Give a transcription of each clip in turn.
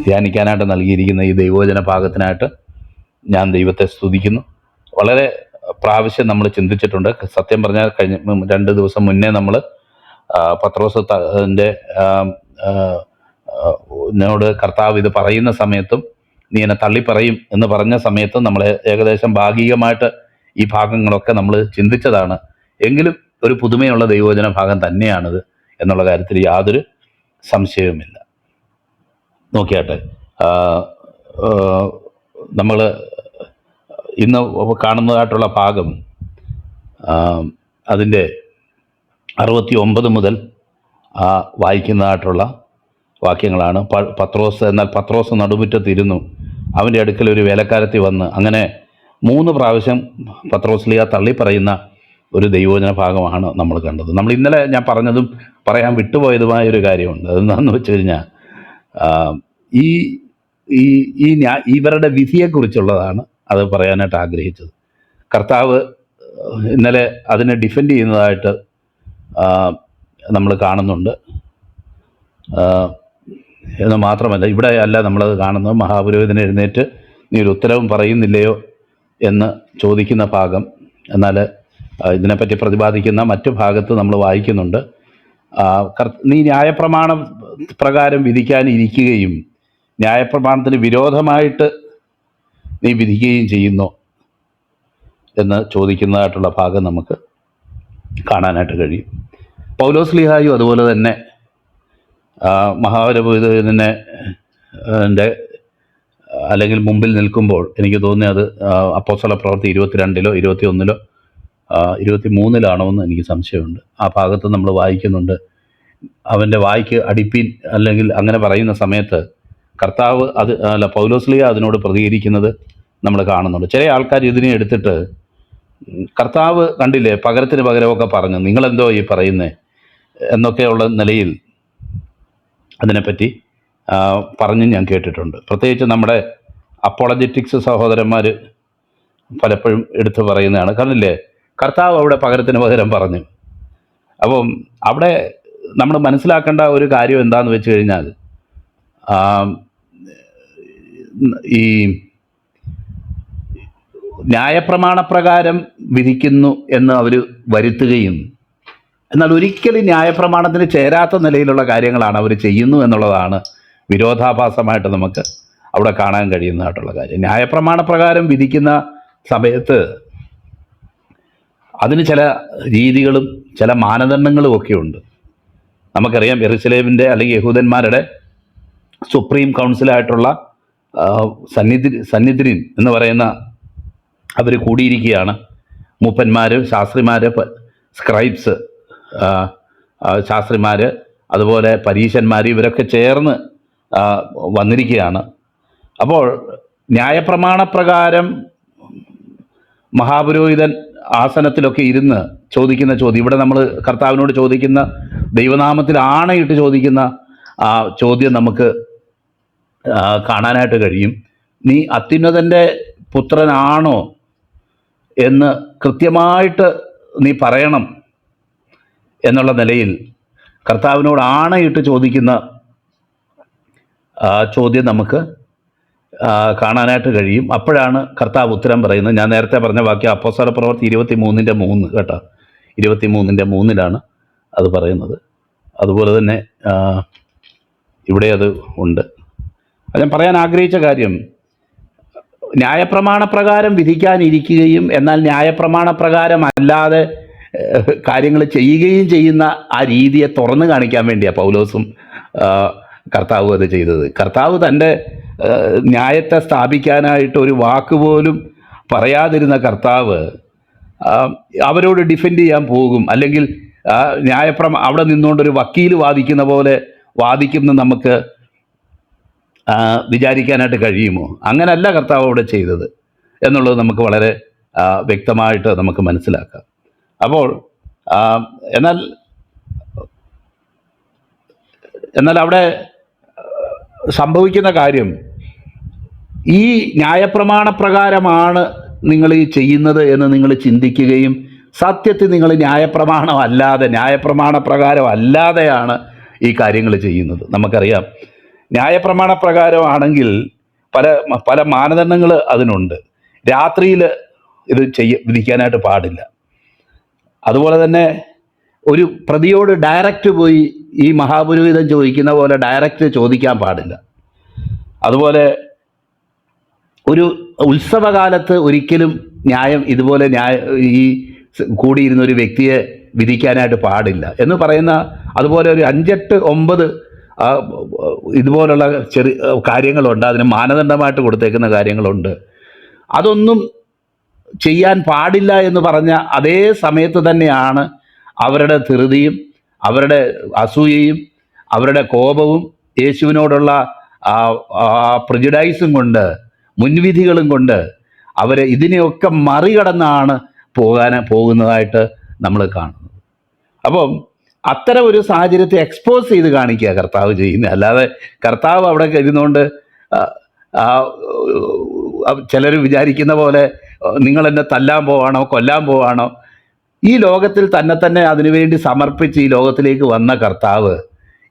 ധ്യാനിക്കാനായിട്ട് നൽകിയിരിക്കുന്ന ഈ ദൈവവചന ഭാഗത്തിനായിട്ട് ഞാൻ ദൈവത്തെ സ്തുതിക്കുന്നു. വളരെ പ്രാവശ്യം നമ്മൾ ചിന്തിച്ചിട്ടുണ്ട്. സത്യം പറഞ്ഞാൽ കഴിഞ്ഞ 2 ദിവസം മുന്നേ നമ്മൾ പത്രോസിന്റെ എന്നോട് കർത്താവ് ഇത് പറയുന്ന സമയത്തും നീ എന്നെ തള്ളിപ്പറയും എന്ന് പറഞ്ഞ സമയത്തും നമ്മൾ ഏകദേശം ഭാഗികമായിട്ട് ഈ ഭാഗങ്ങളൊക്കെ നമ്മൾ ചിന്തിച്ചതാണ്. എങ്കിലും ഒരു പുതുമയുള്ള ദൈവവചന ഭാഗം തന്നെയാണിത് എന്നുള്ള കാര്യത്തിൽ യാതൊരു സംശയവുമില്ല. നോക്കിയാട്ടെ, നമ്മൾ ഇന്ന് കാണുന്നതായിട്ടുള്ള ഭാഗം അതിൻ്റെ 69 മുതൽ വായിക്കുന്നതായിട്ടുള്ള വാക്യങ്ങളാണ്. എന്നാൽ പത്രോസ് നടുമുറ്റത്തിരുന്നു, അവൻ്റെ അടുക്കൽ ഒരു വേലക്കാരത്തി വന്ന്. അങ്ങനെ 3 പ്രാവശ്യം പത്രോസ്ലിയ തള്ളിപ്പറയുന്ന ഒരു ദൈവവചന ഭാഗമാണ് നമ്മൾ കണ്ടത്. നമ്മൾ ഇന്നലെ ഞാൻ പറഞ്ഞതും പറയാൻ വിട്ടുപോയതുമായ ഒരു കാര്യമുണ്ട്. അതെന്താണെന്ന് വെച്ച് കഴിഞ്ഞാൽ ഈ ഈ ഇവരുടെ വിധിയെക്കുറിച്ചുള്ളതാണ് അത് പറയാനായിട്ട് ആഗ്രഹിച്ചത്. കർത്താവ് ഇന്നലെ അതിനെ ഡിഫെൻഡ് ചെയ്യുന്നതായിട്ട് നമ്മൾ കാണുന്നുണ്ട്. എന്ന് മാത്രമല്ല, ഇവിടെ അല്ല നമ്മളത് കാണുന്നത്. മഹാപുരോഹിതൻ എഴുന്നേറ്റ് നീ ഒരു ഉത്തരവും പറയുന്നില്ലയോ എന്ന് ചോദിക്കുന്ന ഭാഗം. എന്നാൽ ഇതിനെപ്പറ്റി പ്രതിപാദിക്കുന്ന മറ്റു ഭാഗത്ത് നമ്മൾ വായിക്കുന്നുണ്ട്, നീ ന്യായപ്രമാണ പ്രകാരം വിധിക്കാനിരിക്കുകയും ന്യായപ്രമാണത്തിന് വിരോധമായിട്ട് നീ വിധിക്കുകയും ചെയ്യുന്നു എന്ന് ചോദിക്കുന്നതായിട്ടുള്ള ഭാഗം നമുക്ക് കാണാനായിട്ട് കഴിയും. പൗലോസ്ലീഹായും അതുപോലെ തന്നെ മഹാപുരോഹിതനെ അല്ലെങ്കിൽ മുമ്പിൽ നിൽക്കുമ്പോൾ എനിക്ക് തോന്നി അത് അപ്പോസ്തല പ്രവൃത്തി 22-ലോ 21-ലോ 23-ലാണോ എന്ന് എനിക്ക് സംശയമുണ്ട്. ആ ഭാഗത്ത് നമ്മൾ വായിക്കുന്നുണ്ട്, അവൻ്റെ വായ്ക്ക് അടിപ്പിൻ അല്ലെങ്കിൽ അങ്ങനെ പറയുന്ന സമയത്ത് കർത്താവ് പൗലോസ്ലീഹ അതിനോട് പ്രതികരിക്കുന്നത് നമ്മൾ കാണുന്നുണ്ട്. ചില ആൾക്കാർ ഇതിനെ എടുത്തിട്ട് കർത്താവ് കണ്ടില്ലേ പകരത്തിന് പകരമൊക്കെ പറഞ്ഞു, നിങ്ങളെന്തോ ഈ പറയുന്നേ എന്നൊക്കെയുള്ള നിലയിൽ അതിനെപ്പറ്റി പറഞ്ഞ് ഞാൻ കേട്ടിട്ടുണ്ട്. പ്രത്യേകിച്ച് നമ്മുടെ അപ്പോളജറ്റിക്സ് സഹോദരന്മാർ പലപ്പോഴും എടുത്തു പറയുന്നതാണ്. കണ്ടില്ലേ കർത്താവ് അവിടെ പകരത്തിന് പകരം പറഞ്ഞു. അപ്പം അവിടെ നമ്മൾ മനസ്സിലാക്കേണ്ട ഒരു കാര്യം എന്താണെന്ന് വെച്ച് കഴിഞ്ഞാൽ, ഈ ന്യായപ്രമാണപ്രകാരം വിധിക്കുന്നു എന്ന് അവർ വരുത്തുകയും എന്നാൽ ഒരിക്കലും ന്യായപ്രമാണത്തിന് ചേരാത്ത നിലയിലുള്ള കാര്യങ്ങളാണ് അവർ ചെയ്യുന്നു എന്നുള്ളതാണ് വിരോധാഭാസമായിട്ട് നമുക്ക് അവിടെ കാണാൻ കഴിയുന്നതായിട്ടുള്ള കാര്യം. ന്യായപ്രമാണപ്രകാരം വിധിക്കുന്ന സമയത്ത് അതിന് ചില രീതികളും ചില മാനദണ്ഡങ്ങളും ഒക്കെ ഉണ്ട്. നമുക്കറിയാം, യെരുശലേമിൻ്റെ അല്ലെങ്കിൽ യഹൂദന്മാരുടെ സുപ്രീം കൗൺസിലായിട്ടുള്ള സന്നിധിരിൻ എന്ന് പറയുന്ന അവർ കൂടിയിരിക്കുകയാണ്. മൂപ്പന്മാർ, ശാസ്ത്രിമാർ, സ്ക്രൈബ്സ്, ശാസ്ത്രിമാർ, അതുപോലെ പരീശന്മാർ, ഇവരൊക്കെ ചേർന്ന് വന്നിരിക്കുകയാണ്. അപ്പോൾ ന്യായപ്രമാണപ്രകാരം മഹാപുരോഹിതൻ ആസനത്തിലൊക്കെ ഇരുന്ന് ചോദിക്കുന്ന ചോദ്യം, ഇവിടെ നമ്മൾ കർത്താവിനോട് ചോദിക്കുന്ന, ദൈവനാമത്തിൽ ആണയിട്ട് ചോദിക്കുന്ന ആ ചോദ്യം നമുക്ക് കാണാനായിട്ട് കഴിയും. നീ അത്യുന്നതൻ്റെ പുത്രനാണോ എന്ന് കൃത്യമായിട്ട് നീ പറയണം എന്നുള്ള നിലയിൽ കർത്താവിനോട് ആണയിട്ട് ചോദിക്കുന്ന ചോദ്യം നമുക്ക് കാണാനായിട്ട് കഴിയും. അപ്പോഴാണ് കർത്താവ് ഉത്തരം പറയുന്നത്. ഞാൻ നേരത്തെ പറഞ്ഞ വാക്യം അപ്പോസ്തല പ്രവൃത്തി 23:3 കേട്ടോ, 23:3 അത് പറയുന്നത്. അതുപോലെ തന്നെ ഇവിടെ അത് ഉണ്ട്. ഞാൻ പറയാൻ ആഗ്രഹിച്ച കാര്യം, ന്യായപ്രമാണപ്രകാരം വിധിക്കാനിരിക്കുകയും എന്നാൽ ന്യായപ്രമാണപ്രകാരം അല്ലാതെ കാര്യങ്ങൾ ചെയ്യുകയും ചെയ്യുന്ന ആ രീതിയെ തുറന്നു കാണിക്കാൻ വേണ്ടിയാണ് പൗലോസും കർത്താവും അത് ചെയ്തത്. കർത്താവ് തൻ്റെ ന്യായത്തെ സ്ഥാപിക്കാനായിട്ട് ഒരു വാക്കുപോലും പറയാതിരുന്ന കർത്താവ് അവരോട് ഡിഫെൻഡ് ചെയ്യാൻ പോകും, അല്ലെങ്കിൽ അവിടെ നിന്നുകൊണ്ടൊരു വക്കീൽ വാദിക്കുന്ന പോലെ വാദിക്കുന്ന നമുക്ക് വിചാരിക്കാനായിട്ട് കഴിയുമോ? അങ്ങനല്ല കർത്താവ് അവിടെ ചെയ്തത് എന്നുള്ളത് നമുക്ക് വളരെ വ്യക്തമായിട്ട് നമുക്ക് മനസ്സിലാക്കാം. അപ്പോൾ എന്നാൽ അവിടെ സംഭവിക്കുന്ന കാര്യം, ഈ ന്യായപ്രമാണപ്രകാരമാണ് നിങ്ങൾ ഈ ചെയ്യുന്നത് എന്ന് നിങ്ങൾ ചിന്തിക്കുകയും സത്യത്തിൽ നിങ്ങൾ ന്യായപ്രമാണപ്രകാരം അല്ലാതെയാണ് ഈ കാര്യങ്ങൾ ചെയ്യുന്നത്. നമുക്കറിയാം, ന്യായപ്രമാണ പ്രകാരമാണെങ്കിൽ പല പല മാനദണ്ഡങ്ങൾ അതിനുണ്ട്. രാത്രിയിൽ ഇത് വിധിക്കാനായിട്ട് പാടില്ല. അതുപോലെ തന്നെ ഒരു പ്രതിയോട് ഡയറക്റ്റ് പോയി ഈ മഹാപുരോഹിതൻ ചോദിക്കുന്ന പോലെ ഡയറക്റ്റ് ചോദിക്കാൻ പാടില്ല. അതുപോലെ ഒരു ഉത്സവകാലത്ത് ഒരിക്കലും ഇതുപോലെ ഈ കൂടിയിരുന്ന ഒരു വ്യക്തിയെ വിധിക്കാനായിട്ട് പാടില്ല എന്ന് പറയുന്ന, അതുപോലെ ഒരു 5, 8, 9 ഇതുപോലുള്ള കാര്യങ്ങളുണ്ട്. അതിന് മാനദണ്ഡമായിട്ട് കൊടുത്തേക്കുന്ന കാര്യങ്ങളുണ്ട്. അതൊന്നും ചെയ്യാൻ പാടില്ല എന്ന് പറഞ്ഞ അതേ സമയത്ത് തന്നെയാണ് അവരുടെ ധൃതിയും അവരുടെ അസൂയയും അവരുടെ കോപവും യേശുവിനോടുള്ള പ്രിജുഡൈസും കൊണ്ട്, മുൻവിധികളും കൊണ്ട് ഇതിനെയൊക്കെ മറികടന്നാണ് പോകുന്നതായിട്ട് നമ്മൾ കാണുന്നത്. അപ്പം അത്തരം ഒരു സാഹചര്യത്തെ എക്സ്പോസ് ചെയ്ത് കാണിക്കുക കർത്താവ് ചെയ്യുന്നത്. അല്ലാതെ കർത്താവ് അവിടെ ഇരുന്നുകൊണ്ട് ചിലർ വിചാരിക്കുന്ന പോലെ നിങ്ങൾ എന്നെ തല്ലാൻ പോവാണോ കൊല്ലാൻ പോവാണോ. ഈ ലോകത്തിൽ തന്നെ അതിനുവേണ്ടി സമർപ്പിച്ച് ഈ ലോകത്തിലേക്ക് വന്ന കർത്താവ്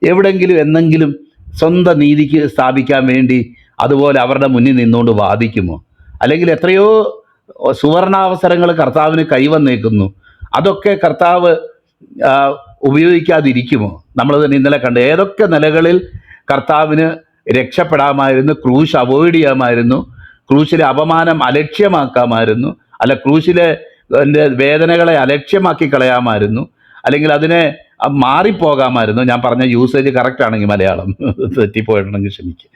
എവിടെങ്കിലും എന്നെങ്കിലും സ്വന്തം നീതിക്ക് സ്ഥാപിക്കാൻ വേണ്ടി അതുപോലെ അവരുടെ മുന്നിൽ നിന്നുകൊണ്ട് വാദിക്കുമോ? അല്ലെങ്കിൽ എത്രയോ സുവർണാവസരങ്ങൾ കർത്താവിന് കൈവന്നേക്കുന്നു. അതൊക്കെ കർത്താവ് ഉപയോഗിക്കാതിരിക്കുമോ? നമ്മൾ തന്നെ ഇന്നലെ കണ്ട് ഏതൊക്കെ നിലകളിൽ കർത്താവിന് രക്ഷപ്പെടാമായിരുന്നു, ക്രൂശ് അവോയ്ഡ് ചെയ്യാമായിരുന്നു, ക്രൂശിലെ അപമാനം അലക്ഷ്യമാക്കാമായിരുന്നു, അല്ല ക്രൂശിലെ വേദനകളെ അലക്ഷ്യമാക്കി കളയാമായിരുന്നു, അല്ലെങ്കിൽ അതിനെ മാറിപ്പോകാമായിരുന്നു. ഞാൻ പറഞ്ഞ യൂസേജ് കറക്റ്റ് ആണെങ്കിൽ മലയാളം തെറ്റിപ്പോയിട്ടുണ്ടെങ്കിൽ ക്ഷമിക്കുക.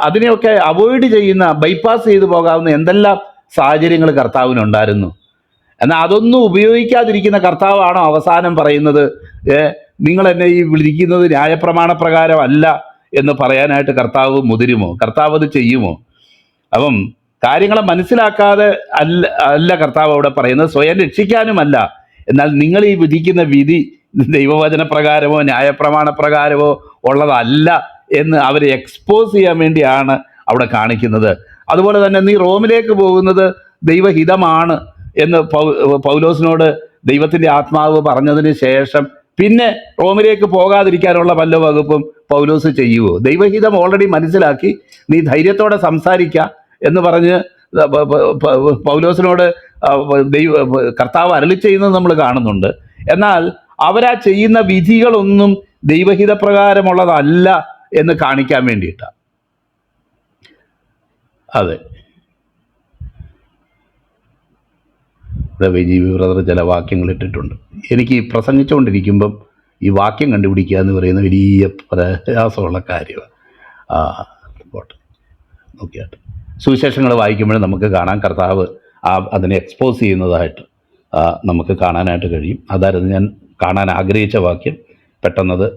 അതിനെയൊക്കെ അവോയ്ഡ് ചെയ്യുന്ന, ബൈപ്പാസ് ചെയ്തു പോകാവുന്ന എന്തെല്ലാം സാഹചര്യങ്ങൾ കർത്താവിനുണ്ടായിരുന്നു. എന്നാൽ അതൊന്നും ഉപയോഗിക്കാതിരിക്കുന്ന കർത്താവാണോ അവസാനം പറയുന്നത് നിങ്ങൾ എന്നെ ഈ വിളിക്കുന്നത് ന്യായപ്രമാണ പ്രകാരമല്ല എന്ന് പറയാനായിട്ട് കർത്താവ് മുതിരുമോ? കർത്താവ് അത് ചെയ്യുമോ? അപ്പം കാര്യങ്ങളെ മനസ്സിലാക്കാതെ അല്ല കർത്താവ് അവിടെ പറയുന്നത്, സ്വയം രക്ഷിക്കാനുമല്ല. എന്നാൽ നിങ്ങൾ ഈ വിധിക്കുന്ന വിധി ദൈവവചന പ്രകാരമോ ന്യായപ്രമാണ പ്രകാരമോ ഉള്ളതല്ല എന്ന് അവരെ എക്സ്പോസ് ചെയ്യാൻ വേണ്ടിയാണ് അവിടെ കാണിക്കുന്നത്. അതുപോലെ തന്നെ നീ റോമിലേക്ക് പോകുന്നത് ദൈവഹിതമാണ് എന്ന് പൗലോസിനോട് ദൈവത്തിൻ്റെ ആത്മാവ് പറഞ്ഞതിന് ശേഷം പിന്നെ റോമിലേക്ക് പോകാതിരിക്കാനുള്ള വല്ല വകുപ്പും പൗലോസ് ചെയ്യുമോ? ദൈവഹിതം ഓൾറെഡി മനസ്സിലാക്കി നീ ധൈര്യത്തോടെ സംസാരിക്കുക എന്ന് പറഞ്ഞ് പൗലോസിനോട് കർത്താവ് അരുളി ചെയ്യുന്നത് നമ്മൾ കാണുന്നുണ്ട്. എന്നാൽ അവരാ ചെയ്യുന്ന വിധികളൊന്നും ദൈവഹിത പ്രകാരമുള്ളതല്ല എന്ന് കാണിക്കാൻ വേണ്ടിയിട്ടാണ്. അതെ, ഇവിടെ വിജീവി ബ്രദർ ചില വാക്യങ്ങൾ ഇട്ടിട്ടുണ്ട്. എനിക്ക് പ്രസംഗിച്ചുകൊണ്ടിരിക്കുമ്പം ഈ വാക്യം കണ്ടുപിടിക്കുക എന്ന് പറയുന്ന വലിയ പ്രയാസമുള്ള കാര്യമാണ്. നോക്കിയാട്ട് സുവിശേഷങ്ങൾ വായിക്കുമ്പോഴും നമുക്ക് കാണാൻ കർത്താവ് അതിനെ എക്സ്പോസ് ചെയ്യുന്നതായിട്ട് നമുക്ക് കാണാനായിട്ട് കഴിയും. അതായിരുന്നു ഞാൻ കാണാൻ ആഗ്രഹിച്ച വാക്യം. പെട്ടെന്നത്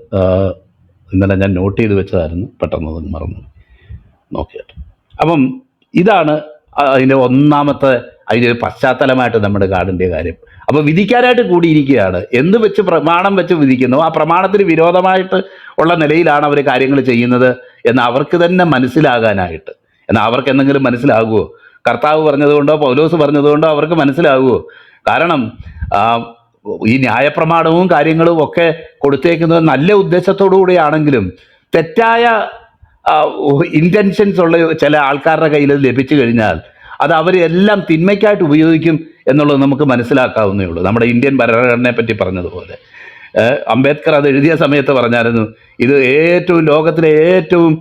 ഇന്നലെ ഞാൻ നോട്ട് ചെയ്ത് വെച്ചതായിരുന്നു, പെട്ടെന്നത് മറന്നു. നോക്കിയാട്ട് അപ്പം ഇതാണ് അതിൻ്റെ ഒന്നാമത്തെ അതിൻ്റെ പശ്ചാത്തലമായിട്ട് നമ്മൾ കാണേണ്ട കാര്യം. അപ്പോൾ വിധിക്കാനായിട്ട് കൂടിയിരിക്കുകയാണ്. എന്ത് വെച്ച് പ്രമാണം വെച്ച് വിധിക്കുന്നു, ആ പ്രമാണത്തിന് വിരോധമായിട്ട് ഉള്ള നിലയിലാണ് അവർ കാര്യങ്ങൾ ചെയ്യുന്നത് എന്ന് അവർക്ക് തന്നെ മനസ്സിലാകാനായിട്ട്. എന്നാൽ അവർക്ക് എന്തെങ്കിലും മനസ്സിലാകുമോ? കർത്താവ് പറഞ്ഞതുകൊണ്ടോ പൗലോസ് പറഞ്ഞതുകൊണ്ടോ അവർക്ക് മനസ്സിലാകുമോ? കാരണം ഈ ന്യായപ്രമാണവും കാര്യങ്ങളും ഒക്കെ കൊടുത്തേക്കുന്നത് നല്ല ഉദ്ദേശത്തോടു കൂടിയാണെങ്കിലും തെറ്റായ ഇൻറ്റൻഷൻസ് ഉള്ള ചില ആൾക്കാരുടെ കയ്യിൽ ലഭിച്ചു കഴിഞ്ഞാൽ അത് അവരെല്ലാം തിന്മയ്ക്കായിട്ട് ഉപയോഗിക്കും എന്നുള്ളത് നമുക്ക് മനസ്സിലാക്കാവുന്നേ ഉള്ളൂ. നമ്മുടെ ഇന്ത്യൻ ഭരണഘടനയെ പറ്റി പറഞ്ഞതുപോലെ അംബേദ്കർ അത് എഴുതിയ സമയത്ത് പറഞ്ഞായിരുന്നു, ഇത് ലോകത്തിലെ ഏറ്റവും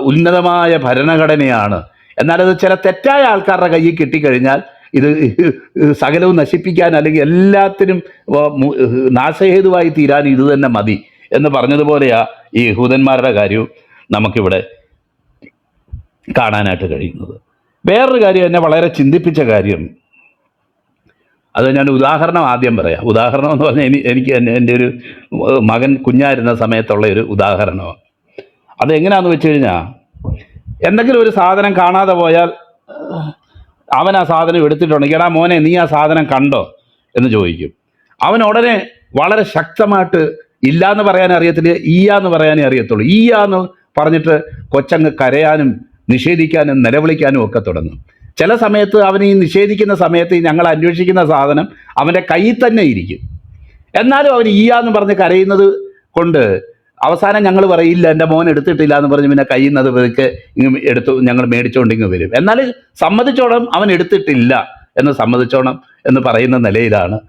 ഉന്നതമായ ഭരണഘടനയാണ്. എന്നാലത് ചില തെറ്റായ ആൾക്കാരുടെ കയ്യിൽ കിട്ടിക്കഴിഞ്ഞാൽ ഇത് സകലവും നശിപ്പിക്കാൻ അല്ലെങ്കിൽ എല്ലാത്തിനും നാശഹേതുവായി തീരാൻ ഇത് തന്നെ മതി എന്ന് പറഞ്ഞതുപോലെയാ ഈ യഹൂദന്മാരുടെ കാര്യവും നമുക്കിവിടെ കാണാനായിട്ട് കഴിയുന്നത്. വേറൊരു കാര്യം എന്നെ വളരെ ചിന്തിപ്പിച്ച കാര്യം, അത് ഞാൻ ഉദാഹരണം ആദ്യം പറയാം. ഉദാഹരണം എന്ന് പറഞ്ഞാൽ എനിക്ക് എൻ്റെ ഒരു മകൻ കുഞ്ഞായിരുന്ന സമയത്തുള്ള ഒരു ഉദാഹരണമാണ്. അതെങ്ങനെയാണെന്ന് വെച്ച് കഴിഞ്ഞാൽ, എന്തെങ്കിലും ഒരു സാധനം കാണാതെ പോയാൽ അവൻ ആ സാധനം എടുത്തിട്ടുണ്ടെങ്കിൽ എടാ മോനെ നീ ആ സാധനം കണ്ടോ എന്ന് ചോദിക്കും. അവൻ ഉടനെ വളരെ ശക്തമായിട്ട് ഇല്ലയെന്ന് പറയാനേ അറിയത്തില്ല, ഈയാന്ന് പറയാനേ അറിയത്തുള്ളൂ. ഈയാന്ന് പറഞ്ഞിട്ട് കൊച്ചങ്ങ് കരയാനും നിഷേധിക്കാനും നിലവിളിക്കാനും ഒക്കെ തുടങ്ങും. ചില സമയത്ത് അവൻ ഈ നിഷേധിക്കുന്ന സമയത്ത് ഞങ്ങൾ അന്വേഷിക്കുന്ന സാധനം അവൻ്റെ കയ്യിൽ തന്നെ ഇരിക്കും. എന്നാലും അവൻ ഈയാന്ന് പറഞ്ഞ് കരയുന്നത് കൊണ്ട് അവസാനം ഞങ്ങൾ പറയില്ല എൻ്റെ മോൻ എടുത്തിട്ടില്ല എന്ന് പറഞ്ഞ് പിന്നെ കയ്യിൽ നിന്ന് പതുക്കെ ഇങ്ങ് എടുത്തു ഞങ്ങൾ മേടിച്ചുകൊണ്ടിങ്ങ് വരും. എന്നാൽ സമ്മതിച്ചോണം അവൻ എടുത്തിട്ടില്ല എന്ന് സമ്മതിച്ചോണം എന്ന് പറയുന്ന നിലയിലാണ്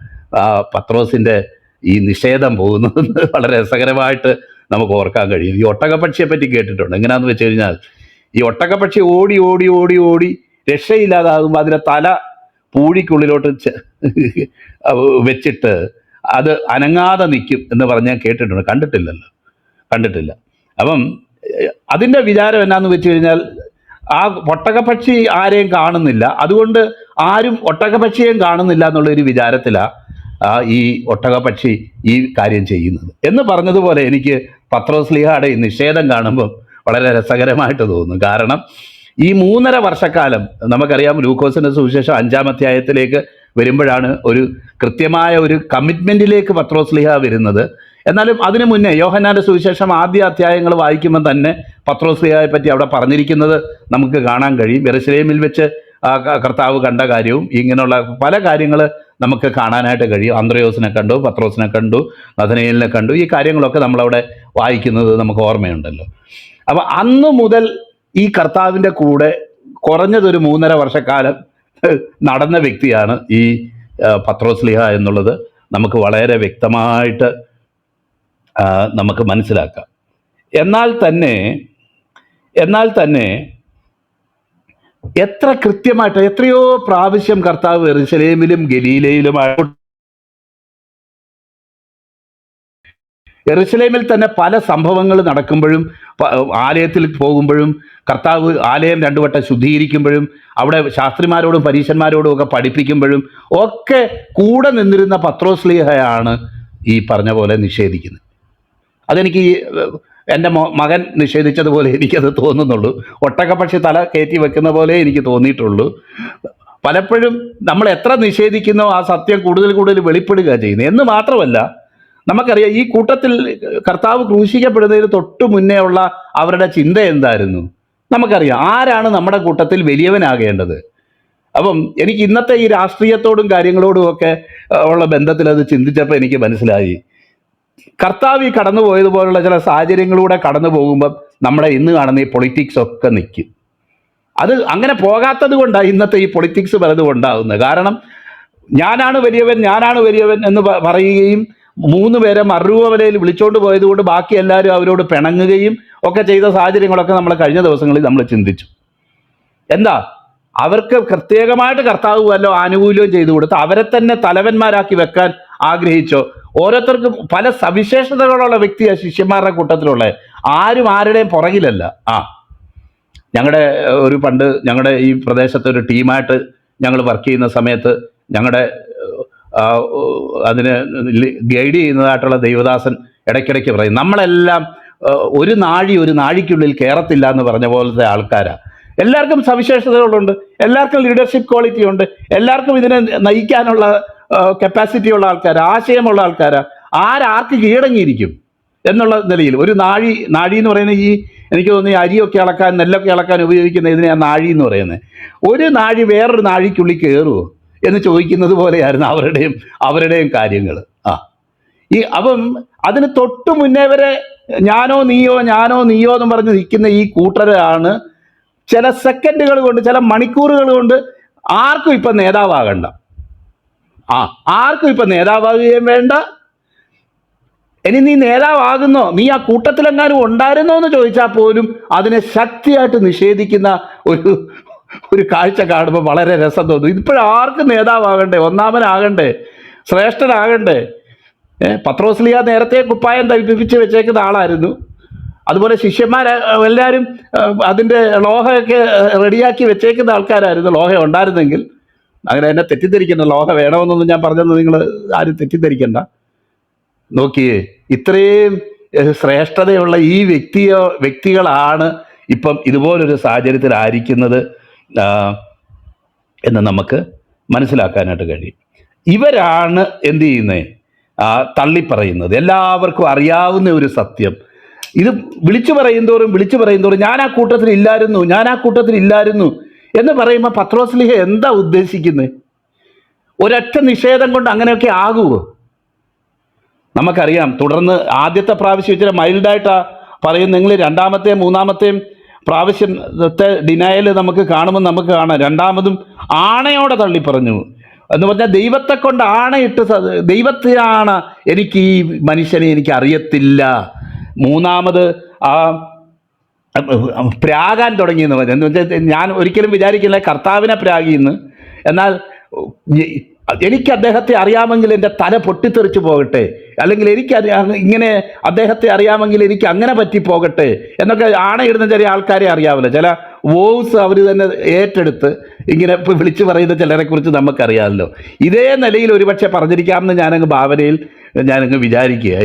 പത്രോസിൻ്റെ ഈ നിഷേധം പോകുന്നതെന്ന് വളരെ രസകരമായിട്ട് നമുക്ക് ഓർക്കാൻ കഴിയും. ഈ ഒട്ടകപ്പക്ഷിയെ പറ്റി കേട്ടിട്ടുണ്ട്. എങ്ങനെയാണെന്ന് വെച്ച് കഴിഞ്ഞാൽ ഈ ഒട്ടകപ്പക്ഷി ഓടി ഓടി ഓടി ഓടി രക്ഷയില്ലാതാകുമ്പോൾ അതിൻ്റെ തല പൂഴിക്കുള്ളിലോട്ട് വെച്ചിട്ട് അത് അനങ്ങാതെ നിൽക്കും എന്ന് പറഞ്ഞാൽ കേട്ടിട്ടുണ്ട്. കണ്ടിട്ടില്ല. അപ്പം അതിൻ്റെ വിചാരം എന്നാന്ന് വെച്ച് കഴിഞ്ഞാൽ ആ ഒട്ടകപ്പക്ഷി ആരെയും കാണുന്നില്ല, അതുകൊണ്ട് ആരും ഒട്ടകപ്പക്ഷിയെയും കാണുന്നില്ല എന്നുള്ളൊരു വിചാരത്തിലാണ് ഈ ഒട്ടകപ്പക്ഷി ഈ കാര്യം ചെയ്യുന്നത് എന്ന് പറഞ്ഞതുപോലെ എനിക്ക് പത്രോസ്ലീഹയുടെ ഈ നിഷേധം കാണുമ്പം വളരെ രസകരമായിട്ട് തോന്നുന്നു. കാരണം ഈ 3.5 വർഷക്കാലം നമുക്കറിയാം, ലൂക്കോസിൻ്റെ സുവിശേഷം 5-ാം അധ്യായത്തിലേക്ക് വരുമ്പോഴാണ് ഒരു കൃത്യമായ ഒരു കമ്മിറ്റ്മെൻറ്റിലേക്ക് പത്രോസ്ലീഹ വരുന്നത്. എന്നാലും അതിനു മുന്നേ യോഹന്നാൻ്റെ സുവിശേഷം ആദ്യ അധ്യായങ്ങൾ വായിക്കുമ്പോൾ തന്നെ പത്രോസ്ലീഹയെ പറ്റി അവിടെ പറഞ്ഞിരിക്കുന്നത് നമുക്ക് കാണാൻ കഴിയും. യെരുശലേമിൽ വെച്ച് കർത്താവ് കണ്ട കാര്യവും ഇങ്ങനെയുള്ള പല കാര്യങ്ങൾ നമുക്ക് കാണാനായിട്ട് കഴിയും. അന്ത്രയോസിനെ കണ്ടു, പത്രോസിനെ കണ്ടു, നഥനയേലിനെ കണ്ടു. ഈ കാര്യങ്ങളൊക്കെ നമ്മളവിടെ വായിക്കുന്നത് നമുക്ക് ഓർമ്മയുണ്ടല്ലോ. അപ്പം അന്ന് മുതൽ ഈ കർത്താവിൻ്റെ കൂടെ കുറഞ്ഞതൊരു 3.5 വർഷക്കാലം നടന്ന വ്യക്തിയാണ് ഈ പത്രോസ്ലീഹ എന്നുള്ളത് നമുക്ക് വളരെ വ്യക്തമായിട്ട് നമുക്ക് മനസ്സിലാക്കാം. എന്നാൽ തന്നെ എത്ര കൃത്യമായിട്ട് എത്രയോ പ്രാവശ്യം കർത്താവ് യെരുശലേമിലും ഗലീലയിലുമായി യെരുശലേമിൽ തന്നെ പല സംഭവങ്ങൾ നടക്കുമ്പോഴും ആലയത്തിൽ പോകുമ്പോഴും കർത്താവ് ആലയം 2 വട്ടം ശുദ്ധീകരിക്കുമ്പോഴും അവിടെ ശാസ്ത്രിമാരോടും പരീശന്മാരോടും ഒക്കെ പഠിപ്പിക്കുമ്പോഴും ഒക്കെ കൂടെ നിന്നിരുന്ന പത്രോസ്ലീഹയാണ് ഈ പറഞ്ഞ പോലെ നിഷേധിക്കുന്നത്. അതെനിക്ക് എൻ്റെ മകൻ നിഷേധിച്ചതുപോലെ എനിക്കത് തോന്നുന്നുള്ളൂ. ഒട്ടകപ്പക്ഷി തല കയറ്റി വെക്കുന്ന പോലെ എനിക്ക് തോന്നിയിട്ടുള്ളൂ. പലപ്പോഴും നമ്മൾ എത്ര നിഷേധിക്കുന്നോ ആ സത്യം കൂടുതൽ വെളിപ്പെടുക ചെയ്യുന്നത്. എന്ന് മാത്രമല്ല, നമുക്കറിയാം ഈ കൂട്ടത്തിൽ കർത്താവ് ക്രൂശിക്കപ്പെടുന്നതിന് തൊട്ട് മുന്നേ ഉള്ള അവരുടെ ചിന്ത എന്തായിരുന്നു നമുക്കറിയാം. ആരാണ് നമ്മുടെ കൂട്ടത്തിൽ വലിയവനാകേണ്ടത്? അപ്പം എനിക്ക് ഇന്നത്തെ ഈ രാഷ്ട്രീയത്തോടും കാര്യങ്ങളോടും ഒക്കെ ഉള്ള ബന്ധത്തിൽ അത് ചിന്തിച്ചപ്പോൾ എനിക്ക് മനസ്സിലായി, കർത്താവ് ഈ കടന്നു പോയതുപോലുള്ള ചില സാഹചര്യങ്ങളിലൂടെ കടന്നു പോകുമ്പം നമ്മുടെ ഇന്ന് കാണുന്ന ഈ പൊളിറ്റിക്സ് ഒക്കെ നിൽക്കും. അത് അങ്ങനെ പോകാത്തത് കൊണ്ടാണ് ഇന്നത്തെ ഈ പൊളിറ്റിക്സ് പലതും ഉണ്ടാകുന്നത്. കാരണം ഞാനാണ് വലിയവൻ എന്ന് പറയുകയും 3 പേരെ മറുവലയിൽ വിളിച്ചോണ്ട് പോയത് കൊണ്ട് ബാക്കി എല്ലാവരും അവരോട് പിണങ്ങുകയും ഒക്കെ ചെയ്ത സാഹചര്യങ്ങളൊക്കെ നമ്മൾ കഴിഞ്ഞ ദിവസങ്ങളിൽ നമ്മൾ ചിന്തിച്ചു. എന്താ അവർക്ക് പ്രത്യേകമായിട്ട് കർത്താവ് വല്ലോ ആനുകൂല്യം ചെയ്തു കൊടുത്ത് അവരെ തന്നെ തലവന്മാരാക്കി വെക്കാൻ ആഗ്രഹിച്ചോ? ഓരോരുത്തർക്കും പല സവിശേഷതകളുള്ള വ്യക്തിയാണ് ശിഷ്യന്മാരുടെ കൂട്ടത്തിലുള്ള. ആരും ആരുടെയും പുറകിലല്ല. പണ്ട് ഞങ്ങളുടെ ഈ പ്രദേശത്തെ ഒരു ടീമായിട്ട് ഞങ്ങൾ വർക്ക് ചെയ്യുന്ന സമയത്ത് ഞങ്ങളുടെ അതിന് ഗൈഡ് ചെയ്യുന്നതായിട്ടുള്ള ദൈവദാസൻ ഇടയ്ക്കിടയ്ക്ക് പറയും, നമ്മളെല്ലാം ഒരു നാഴിക്കുള്ളിൽ കയറത്തില്ല എന്ന് പറഞ്ഞ പോലത്തെ ആൾക്കാരാണ്. എല്ലാവർക്കും സവിശേഷതകളുണ്ട്, എല്ലാവർക്കും ലീഡർഷിപ്പ് ക്വാളിറ്റി ഉണ്ട്, എല്ലാവർക്കും ഇതിനെ നയിക്കാനുള്ള കപ്പാസിറ്റി ഉള്ള ആൾക്കാരാണ്, ആശയമുള്ള ആൾക്കാരാണ്. ആർക്ക് കീഴടങ്ങിയിരിക്കും എന്നുള്ള നിലയിൽ ഒരു നാഴി എന്ന് പറയുന്നത് ഈ എനിക്ക് തോന്നുന്നു അരിയൊക്കെ ഇളക്കാൻ നെല്ലൊക്കെ ഇളക്കാൻ ഉപയോഗിക്കുന്ന ഇതിനെയാണ് നാഴി എന്ന് പറയുന്നത്. ഒരു നാഴി വേറൊരു നാഴിക്കുള്ളിൽ കയറുമോ എന്ന് ചോദിക്കുന്നത് പോലെയായിരുന്നു അവരുടെയും കാര്യങ്ങൾ. അപ്പം അതിന് തൊട്ട് മുന്നേ വരെ ഞാനോ നീയോ എന്നും പറഞ്ഞ് നിൽക്കുന്ന ഈ കൂട്ടരാണ് ചില സെക്കൻഡുകൾ കൊണ്ട് ചില മണിക്കൂറുകൾ കൊണ്ട് ആർക്കും ഇപ്പം നേതാവാകണ്ട, ആർക്കും ഇപ്പം നേതാവാകുകയും വേണ്ട. ഇനി നീ നേതാവാകുന്നോ, നീ ആ കൂട്ടത്തിലെങ്ങാനും ഉണ്ടായിരുന്നോ എന്ന് ചോദിച്ചാൽ പോലും അതിനെ ശക്തിയായിട്ട് നിഷേധിക്കുന്ന ഒരു കാഴ്ച കാണുമ്പോൾ വളരെ രസം തോന്നും. ഇപ്പോഴാർക്കും നേതാവാകണ്ടേ, ഒന്നാമനാകണ്ടേ, ശ്രേഷ്ഠനാകണ്ടേ? പത്രോസ്ലീഹ നേരത്തെ കുപ്പായം തയ്പ്പിച്ച് വെച്ചേക്കുന്ന ആളായിരുന്നു. അതുപോലെ എല്ലാവരും അതിൻ്റെ ലോഹയൊക്കെ റെഡിയാക്കി വെച്ചേക്കുന്ന ആൾക്കാരായിരുന്നു. ലോഹ ഉണ്ടായിരുന്നെങ്കിൽ, അങ്ങനെ എന്നെ തെറ്റിദ്ധരിക്കണ്ട, ലോഹ വേണമെന്നൊന്നും ഞാൻ പറഞ്ഞത് നിങ്ങൾ ആരും തെറ്റിദ്ധരിക്കണ്ട. നോക്കിയേ, ഇത്രയും ശ്രേഷ്ഠതയുള്ള ഈ വ്യക്തികളാണ് ഇപ്പം ഇതുപോലൊരു സാഹചര്യത്തിലായിരിക്കുന്നത് എന്ന് നമുക്ക് മനസ്സിലാക്കാനായിട്ട് കഴിയും. ഇവരാണ് എന്ത് ചെയ്യുന്നത്? തള്ളിപ്പറയുന്നത്. എല്ലാവർക്കും അറിയാവുന്ന ഒരു സത്യം. ഇത് വിളിച്ചു പറയും തോറും ഞാൻ ആ കൂട്ടത്തിൽ ഇല്ലായിരുന്നു എന്ന് പറയുമ്പോൾ പത്രോസ്ലീഹ എന്താ ഉദ്ദേശിക്കുന്നത്? ഒരൊറ്റ നിഷേധം കൊണ്ട് അങ്ങനെയൊക്കെ ആകുമോ? നമുക്കറിയാം. തുടർന്ന് ആദ്യത്തെ പ്രാവശ്യം ഇച്ചിരി മൈൽഡായിട്ടാ പറയും. നിങ്ങൾ രണ്ടാമത്തെയും മൂന്നാമത്തെയും പ്രാവശ്യത്തെ ഡിനയൽ നമുക്ക് കാണുമ്പോൾ നമുക്ക് കാണാം. രണ്ടാമതും ആണയോടെ തള്ളിപ്പറഞ്ഞു എന്ന് പറഞ്ഞാൽ ദൈവത്തെ കൊണ്ട് ആണയിട്ട് ദൈവത്തെയാണ് എനിക്ക് ഈ മനുഷ്യനെ എനിക്ക് അറിയത്തില്ല. മൂന്നാമത് ആ പ്രാകാൻ തുടങ്ങിയെന്ന് പറഞ്ഞു. എന്ന് വെച്ചാൽ ഞാൻ ഒരിക്കലും വിചാരിക്കില്ല കർത്താവിനെ പ്രാഗിയെന്ന്. എന്നാൽ എനിക്ക് അദ്ദേഹത്തെ അറിയാമെങ്കിൽ എൻ്റെ തല പൊട്ടിത്തെറിച്ച് പോകട്ടെ, അല്ലെങ്കിൽ എനിക്ക് ഇങ്ങനെ അദ്ദേഹത്തെ അറിയാമെങ്കിൽ എനിക്ക് അങ്ങനെ പറ്റിപ്പോകട്ടെ എന്നൊക്കെ ആണയിടുന്ന ചില ആൾക്കാരെ അറിയാമല്ലോ. ചില വോയ്സ് അവർ തന്നെ ഏറ്റെടുത്ത് ഇങ്ങനെ ഇപ്പോൾ വിളിച്ചു പറയുന്ന ചിലരെ കുറിച്ച് നമുക്കറിയാമല്ലോ. ഇതേ നിലയിൽ ഒരുപക്ഷെ പറഞ്ഞിരിക്കാമെന്ന് ഞാനങ്ങ് ഭാവനയിൽ ഞാനങ്ങ് വിചാരിക്കുക.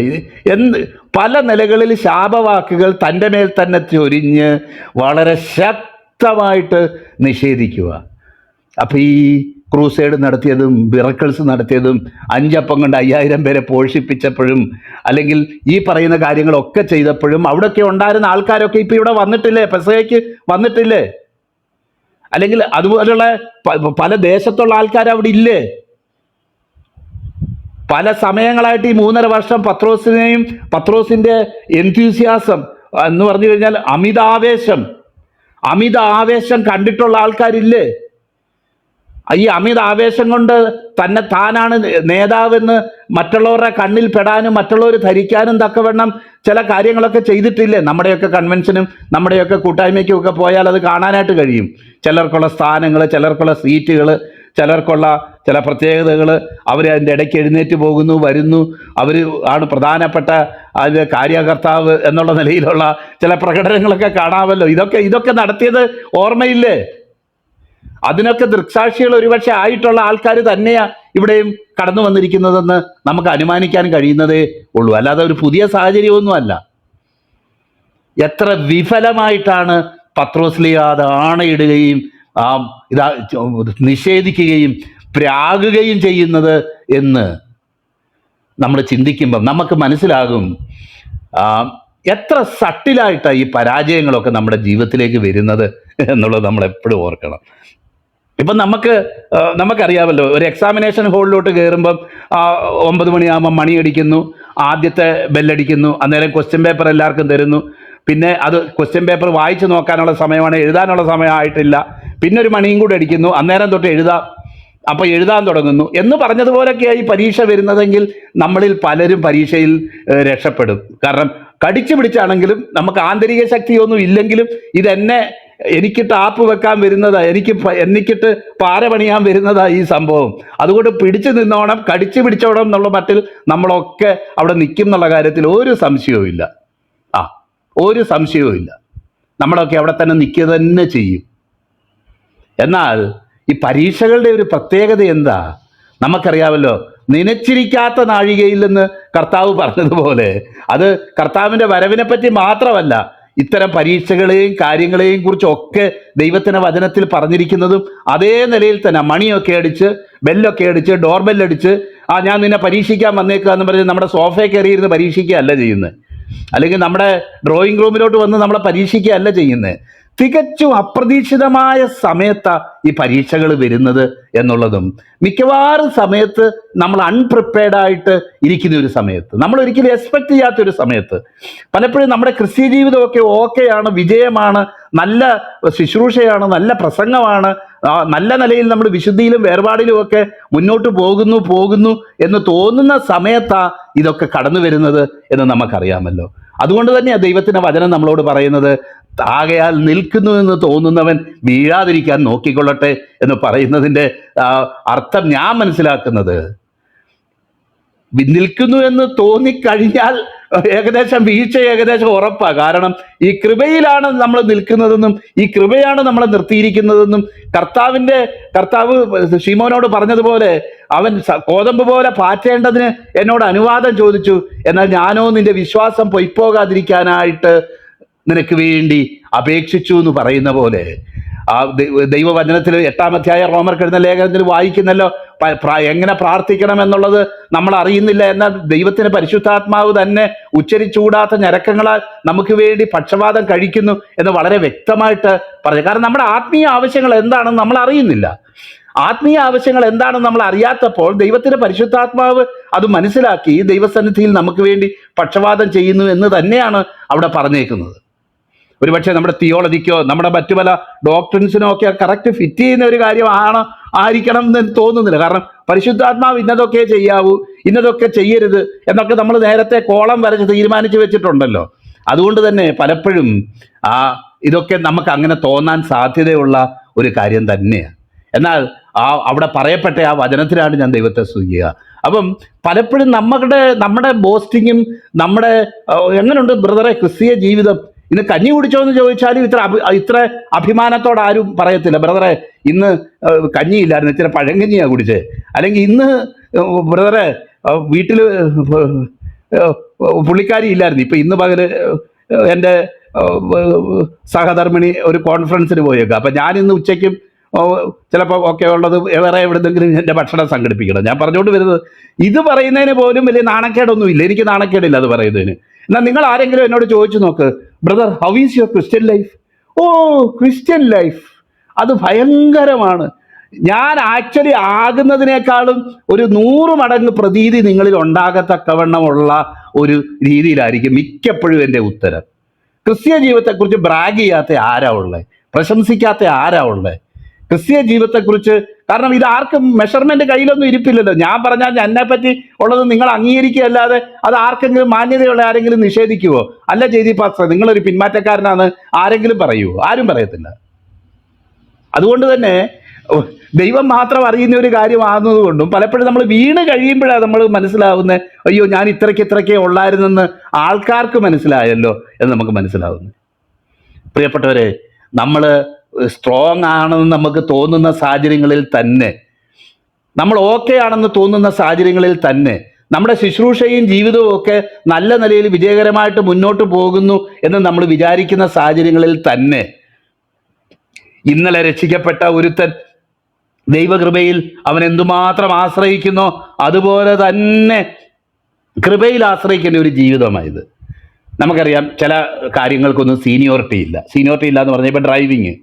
പല നിലകളിൽ ശാപവാക്കുകൾ തൻ്റെ മേൽ തന്നെ ചൊരിഞ്ഞ് വളരെ ശക്തമായിട്ട് നിഷേധിക്കുക. അപ്പം ഈ ക്രൂസൈഡ് നടത്തിയതും മിറക്കിൾസ് നടത്തിയതും 5 അപ്പം കൊണ്ട് 5000 പേരെ പോഷിപ്പിച്ചപ്പോഴും, അല്ലെങ്കിൽ ഈ പറയുന്ന കാര്യങ്ങളൊക്കെ ചെയ്തപ്പോഴും അവിടെയൊക്കെ ഉണ്ടായിരുന്ന ആൾക്കാരൊക്കെ ഇപ്പം ഇവിടെ വന്നിട്ടില്ലേ? പെസഹയ്ക്ക് വന്നിട്ടില്ലേ? അല്ലെങ്കിൽ അതുപോലുള്ള പല ദേശത്തുള്ള ആൾക്കാർ അവിടെ ഇല്ലേ? പല സമയങ്ങളായിട്ട് ഈ 3.5 വർഷം പത്രോസിൻ്റെ എൻതൂസിയാസം എന്ന് പറഞ്ഞു കഴിഞ്ഞാൽ അമിത ആവേശം കണ്ടിട്ടുള്ള ആൾക്കാരില്ലേ? ഈ അമിത ആവേശം കൊണ്ട് താനാണ് നേതാവെന്ന് മറ്റുള്ളവരുടെ കണ്ണിൽ പെടാനും മറ്റുള്ളവർ ധരിക്കാനും തക്കവണ്ണം ചില കാര്യങ്ങളൊക്കെ ചെയ്തിട്ടില്ലേ? നമ്മുടെയൊക്കെ കൺവെൻഷനും നമ്മുടെയൊക്കെ കൂട്ടായ്മയ്ക്കും ഒക്കെ പോയാൽ അത് കാണാനായിട്ട് കഴിയും. ചിലർക്കുള്ള സ്ഥാനങ്ങൾ, ചിലർക്കുള്ള സീറ്റുകൾ, ചിലർക്കുള്ള ചില പ്രത്യേകതകൾ. അവർ അതിൻ്റെ ഇടയ്ക്ക് എഴുന്നേറ്റ് പോകുന്നു, വരുന്നു. അവർ ആണ് പ്രധാനപ്പെട്ട അതിൻ്റെ കാര്യകർത്താവ് എന്നുള്ള നിലയിലുള്ള ചില പ്രകടനങ്ങളൊക്കെ കാണാമല്ലോ. ഇതൊക്കെ നടത്തിയത് ഓർമ്മയില്ലേ? അതിനൊക്കെ ദൃക്സാക്ഷികൾ ഒരുപക്ഷെ ആയിട്ടുള്ള ആൾക്കാർ തന്നെയാണ് ഇവിടെയും കടന്നു വന്നിരിക്കുന്നതെന്ന് നമുക്ക് അനുമാനിക്കാൻ കഴിയുന്നതേ ഉള്ളൂ. അല്ലാതെ ഒരു പുതിയ സാഹചര്യമൊന്നുമല്ല. എത്ര വിഫലമായിട്ടാണ് പത്രോസ്ലീഹ അത് ആണയിടുകയും നിഷേധിക്കുകയും പ്രാകുകയും ചെയ്യുന്നത് എന്ന് നമ്മൾ ചിന്തിക്കുമ്പം നമുക്ക് മനസ്സിലാകും എത്ര സട്ടിലായിട്ടാണ് ഈ പരാജയങ്ങളൊക്കെ നമ്മുടെ ജീവിതത്തിലേക്ക് വരുന്നത് എന്നുള്ളത് നമ്മൾ എപ്പോഴും ഓർക്കണം. ഇപ്പം നമുക്കറിയാമല്ലോ, ഒരു എക്സാമിനേഷൻ ഹോളിലോട്ട് കയറുമ്പം 9 മണിയാകുമ്പം മണിയടിക്കുന്നു, ആദ്യത്തെ ബെല്ലടിക്കുന്നു, അന്നേരം ക്വസ്റ്റ്യൻ പേപ്പർ എല്ലാവർക്കും തരുന്നു. പിന്നെ അത് ക്വസ്റ്റ്യൻ പേപ്പർ വായിച്ച് നോക്കാനുള്ള സമയമാണ്, എഴുതാനുള്ള സമയമായിട്ടില്ല. പിന്നെ ഒരു മണിയും കൂടെ അടിക്കുന്നു, അന്നേരം തൊട്ട് അപ്പോൾ എഴുതാൻ തുടങ്ങുന്നു എന്ന് പറഞ്ഞതുപോലൊക്കെയായി പരീക്ഷ വരുന്നതെങ്കിൽ നമ്മളിൽ പലരും പരീക്ഷയിൽ രക്ഷപ്പെടും. കാരണം കടിച്ചു പിടിച്ചാണെങ്കിലും നമുക്ക് ആന്തരിക ശക്തിയൊന്നും ഇല്ലെങ്കിലും എനിക്കിട്ട് ആപ്പ് വെക്കാൻ വരുന്നതാ, എനിക്കിട്ട് പാര പണിയാൻ വരുന്നതാ ഈ സംഭവം. അതുകൊണ്ട് പിടിച്ചു നിന്നോണം, കടിച്ചു പിടിച്ചോണം എന്നുള്ള മട്ടിൽ നമ്മളൊക്കെ അവിടെ നിൽക്കും എന്നുള്ള കാര്യത്തിൽ ഒരു സംശയവും ഇല്ല. ഒരു സംശയവും ഇല്ല. നമ്മളൊക്കെ അവിടെ തന്നെ നിൽക്കുക തന്നെ ചെയ്യും. എന്നാൽ ഈ പരീക്ഷകളുടെ ഒരു പ്രത്യേകത എന്താ? നമുക്കറിയാമല്ലോ, നനച്ചിരിക്കാത്ത നാഴികയിൽ നിന്ന് കർത്താവ് പറഞ്ഞതുപോലെ അത് കർത്താവിൻ്റെ വരവിനെ പറ്റി മാത്രമല്ല, ഇത്തരം പരീക്ഷകളെയും കാര്യങ്ങളെയും കുറിച്ചൊക്കെ ദൈവത്തിൻ്റെ വചനത്തിൽ പറഞ്ഞിരിക്കുന്നതും അതേ നിലയിൽ തന്നെ. മണിയൊക്കെ അടിച്ച്, ബെല്ലൊക്കെ അടിച്ച്, ഡോർ ബെല്ലടിച്ച് ഞാൻ നിന്നെ പരീക്ഷിക്കാൻ വന്നേക്കുക എന്ന് പറഞ്ഞ് നമ്മുടെ സോഫയിൽ കയറിയിരുന്ന് പരീക്ഷിക്കുകയല്ല ചെയ്യുന്നത്. അല്ലെങ്കിൽ നമ്മുടെ ഡ്രോയിങ് റൂമിലോട്ട് വന്ന് നമ്മളെ പരീക്ഷിക്കുകയല്ല ചെയ്യുന്നത്. തികച്ചും അപ്രതീക്ഷിതമായ സമയത്താണ് ഈ പരീക്ഷകൾ വരുന്നത് എന്നുള്ളതും, മിക്കവാറും സമയത്ത് നമ്മൾ അൺപ്രിപ്പയർഡായിട്ട് ഇരിക്കുന്ന ഒരു സമയത്ത്, നമ്മൾ ഒരിക്കലും എക്സ്പെക്റ്റ് ചെയ്യാത്തൊരു സമയത്ത്, പലപ്പോഴും നമ്മുടെ ക്രിസ്ത്യ ജീവിതമൊക്കെ ഓക്കെയാണ്, വിജയമാണ്, നല്ല ശുശ്രൂഷയാണ്, നല്ല പ്രസംഗമാണ്, നല്ല നിലയിൽ നമ്മൾ വിശുദ്ധിയിലും വേർപാടിലും ഒക്കെ മുന്നോട്ട് പോകുന്നു എന്ന് തോന്നുന്ന സമയത്താണ് ഇതൊക്കെ കടന്നു വരുന്നത് എന്ന് നമുക്കറിയാമല്ലോ. അതുകൊണ്ട് തന്നെയാണ് ദൈവത്തിൻ്റെ വചനം നമ്മളോട് പറയുന്നത്, ആകയാൽ നിൽക്കുന്നു എന്ന് തോന്നുന്നവൻ വീഴാതിരിക്കാൻ നോക്കിക്കൊള്ളട്ടെ എന്ന് പറയുന്നതിൻ്റെ അർത്ഥം ഞാൻ മനസ്സിലാക്കുന്നത്, നിൽക്കുന്നു എന്ന് തോന്നിക്കഴിഞ്ഞാൽ വീഴ്ച ഏകദേശം ഉറപ്പാണ്. കാരണം ഈ കൃപയിലാണ് നമ്മൾ നിൽക്കുന്നതെന്നും ഈ കൃപയാണ് നമ്മളെ നിർത്തിയിരിക്കുന്നതെന്നും കർത്താവ് ശിമോനോട് പറഞ്ഞതുപോലെ, അവൻ കോതമ്പ് പോലെ പാറ്റേണ്ടതിന് എന്നോട് അനുവാദം ചോദിച്ചു, എന്നാൽ ഞാനോ നിന്റെ വിശ്വാസം പൊയ്പോകാതിരിക്കാനായിട്ട് നിനക്ക് വേണ്ടി അപേക്ഷിച്ചു എന്ന് പറയുന്ന പോലെ ദൈവവചനത്തിൽ 8-ാം അധ്യായം റോമർക്ക് എഴുതുന്ന ലേഖനത്തിൽ വായിക്കുന്നല്ലോ, എങ്ങനെ പ്രാർത്ഥിക്കണം എന്നുള്ളത് നമ്മൾ അറിയുന്നില്ല. എന്നാൽ ദൈവത്തിന് പരിശുദ്ധാത്മാവ് തന്നെ ഉച്ചരിച്ചുകൂടാത്ത ഞരക്കങ്ങളാൽ നമുക്ക് വേണ്ടി പക്ഷപാതം കഴിക്കുന്നു എന്ന് വളരെ വ്യക്തമായിട്ട് പറഞ്ഞു. കാരണം നമ്മുടെ ആത്മീയ ആവശ്യങ്ങൾ എന്താണെന്ന് നമ്മൾ അറിയുന്നില്ല. ആത്മീയ ആവശ്യങ്ങൾ എന്താണെന്ന് നമ്മൾ അറിയാത്തപ്പോൾ ദൈവത്തിന്റെ പരിശുദ്ധാത്മാവ് അത് മനസ്സിലാക്കി ദൈവസന്നിധിയിൽ നമുക്ക് വേണ്ടി പക്ഷപാതം ചെയ്യുന്നു എന്ന് തന്നെയാണ് അവിടെ പറഞ്ഞേക്കുന്നത്. ഒരുപക്ഷെ നമ്മുടെ തിയോളജിക്കോ നമ്മുടെ മറ്റു പല ഡോക്ടറിൻസിനോ ഒക്കെ കറക്റ്റ് ഫിറ്റ് ചെയ്യുന്ന ഒരു കാര്യമാണ് ആയിരിക്കണം എന്ന് തോന്നുന്നില്ല. കാരണം പരിശുദ്ധാത്മാവ് ഇന്നതൊക്കെ ചെയ്യാവൂ, ഇന്നതൊക്കെ ചെയ്യരുത് എന്നൊക്കെ നമ്മൾ നേരത്തെ കോളം വരച്ച് തീരുമാനിച്ചു വെച്ചിട്ടുണ്ടല്ലോ. അതുകൊണ്ട് തന്നെ പലപ്പോഴും ഇതൊക്കെ നമുക്ക് അങ്ങനെ തോന്നാൻ സാധ്യതയുള്ള ഒരു കാര്യം തന്നെയാണ്. എന്നാൽ അവിടെ പറയപ്പെട്ട ആ വചനത്തിലാണ് ഞാൻ ദൈവത്തെ സ്തുതിക്കുക. അപ്പം പലപ്പോഴും നമ്മുടെ ബോസ്റ്റിങ്ങും നമ്മുടെ എങ്ങനെയുണ്ട് ബ്രദറെ ക്രിസ്തീയ ജീവിതം, ഇന്ന് കഞ്ഞി കുടിച്ചോ എന്ന് ചോദിച്ചാലും ഇത്ര അഭിമാനത്തോടെ ആരും പറയത്തില്ല. ബ്രദറെ ഇന്ന് കഞ്ഞിയില്ലായിരുന്നു, ഇച്ചിരി പഴങ്കഞ്ഞിയാണ് കുടിച്ചത്. അല്ലെങ്കിൽ ഇന്ന് ബ്രദറെ വീട്ടിൽ പുള്ളിക്കാരി ഇല്ലായിരുന്നു, ഇപ്പം ഇന്ന് പകല് എൻ്റെ സഹധർമ്മിണി ഒരു കോൺഫറൻസിന് പോയേക്കുക, അപ്പം ഞാനിന്ന് ഉച്ചയ്ക്കും ചിലപ്പോൾ ഒക്കെ ഉള്ളത് വേറെ എവിടെന്നെങ്കിലും എൻ്റെ ഭക്ഷണം സംഘടിപ്പിക്കണം. ഞാൻ പറഞ്ഞുകൊണ്ട് വരുന്നത് ഇത് പറയുന്നതിന് പോലും വലിയ നാണക്കേടൊന്നുമില്ല, എനിക്ക് നാണക്കേടില്ല അത് പറയുന്നതിന്. എന്നാൽ നിങ്ങൾ ആരെങ്കിലും എന്നോട് ചോദിച്ചു നോക്ക്, brother how is your Christian life? ഓ ക്രിസ്ത്യൻ ലൈഫ് അത് ഭയങ്കരമാണ്. ഞാൻ ആക്ച്വലി ആകുന്നതിനേക്കാളും ഒരു 100 മടങ്ങ് പ്രതീതി നിങ്ങളിൽ ഉണ്ടാകത്തക്കവണ്ണമുള്ള ഒരു രീതിയിലായിരിക്കും മിക്കപ്പോഴും എൻ്റെ ഉത്തരം. ക്രിസ്തീയ ജീവിതത്തെക്കുറിച്ച് ബ്രാഗ് ചെയ്യാത്ത ആരാ ഉള്ളത്? പ്രശംസിക്കാത്ത ആരാ ഉള്ളത്? ക്രിസ്തീയ ജീവിതത്തെക്കുറിച്ച്, കാരണം ഇത് ആർക്കും മെഷർമെന്റ് കയ്യിലൊന്നും ഇരിപ്പില്ലല്ലോ. ഞാൻ പറഞ്ഞാൽ എന്നെപ്പറ്റി ഉള്ളത് നിങ്ങൾ അംഗീകരിക്കുകയല്ലാതെ അത് ആർക്കെങ്കിലും മാന്യതയുള്ള ആരെങ്കിലും നിഷേധിക്കുവോ? അല്ല ജെയ്തി പാസ്റ്റർ നിങ്ങളൊരു പിന്മാറ്റക്കാരനാണ് ആരെങ്കിലും പറയുമോ? ആരും പറയത്തില്ല. അതുകൊണ്ട് തന്നെ ദൈവം മാത്രം അറിയുന്ന ഒരു കാര്യമാകുന്നതുകൊണ്ടും പലപ്പോഴും നമ്മൾ വീണ് കഴിയുമ്പോഴാണ് നമ്മൾ മനസ്സിലാവുന്നത്, അയ്യോ ഞാൻ ഇത്രയ്ക്കേ ഉള്ളായിരുന്നെന്ന് ആൾക്കാർക്ക് മനസ്സിലായല്ലോ എന്ന് നമുക്ക് മനസ്സിലാവുന്നു. പ്രിയപ്പെട്ടവരെ, നമ്മൾ സ്ട്രോങ് ആണെന്ന് നമുക്ക് തോന്നുന്ന സാഹചര്യങ്ങളിൽ തന്നെ, നമ്മൾ ഓക്കെ ആണെന്ന് തോന്നുന്ന സാഹചര്യങ്ങളിൽ തന്നെ, നമ്മുടെ ശുശ്രൂഷയും ജീവിതവും ഒക്കെ നല്ല നിലയിൽ വിജയകരമായിട്ട് മുന്നോട്ട് പോകുന്നു എന്ന് നമ്മൾ വിചാരിക്കുന്ന സാഹചര്യങ്ങളിൽ തന്നെ ഇന്നലെ രക്ഷിക്കപ്പെട്ട ഒരുത്തൻ ദൈവകൃപയിൽ അവൻ എന്തുമാത്രം ആശ്രയിക്കുന്നോ അതുപോലെ തന്നെ കൃപയിൽ ആശ്രയിക്കേണ്ട ഒരു ജീവിതമായത്. നമുക്കറിയാം ചില കാര്യങ്ങൾക്കൊന്നും സീനിയോറിറ്റി ഇല്ല എന്ന് പറഞ്ഞാൽ ഇപ്പം ഡ്രൈവിങ്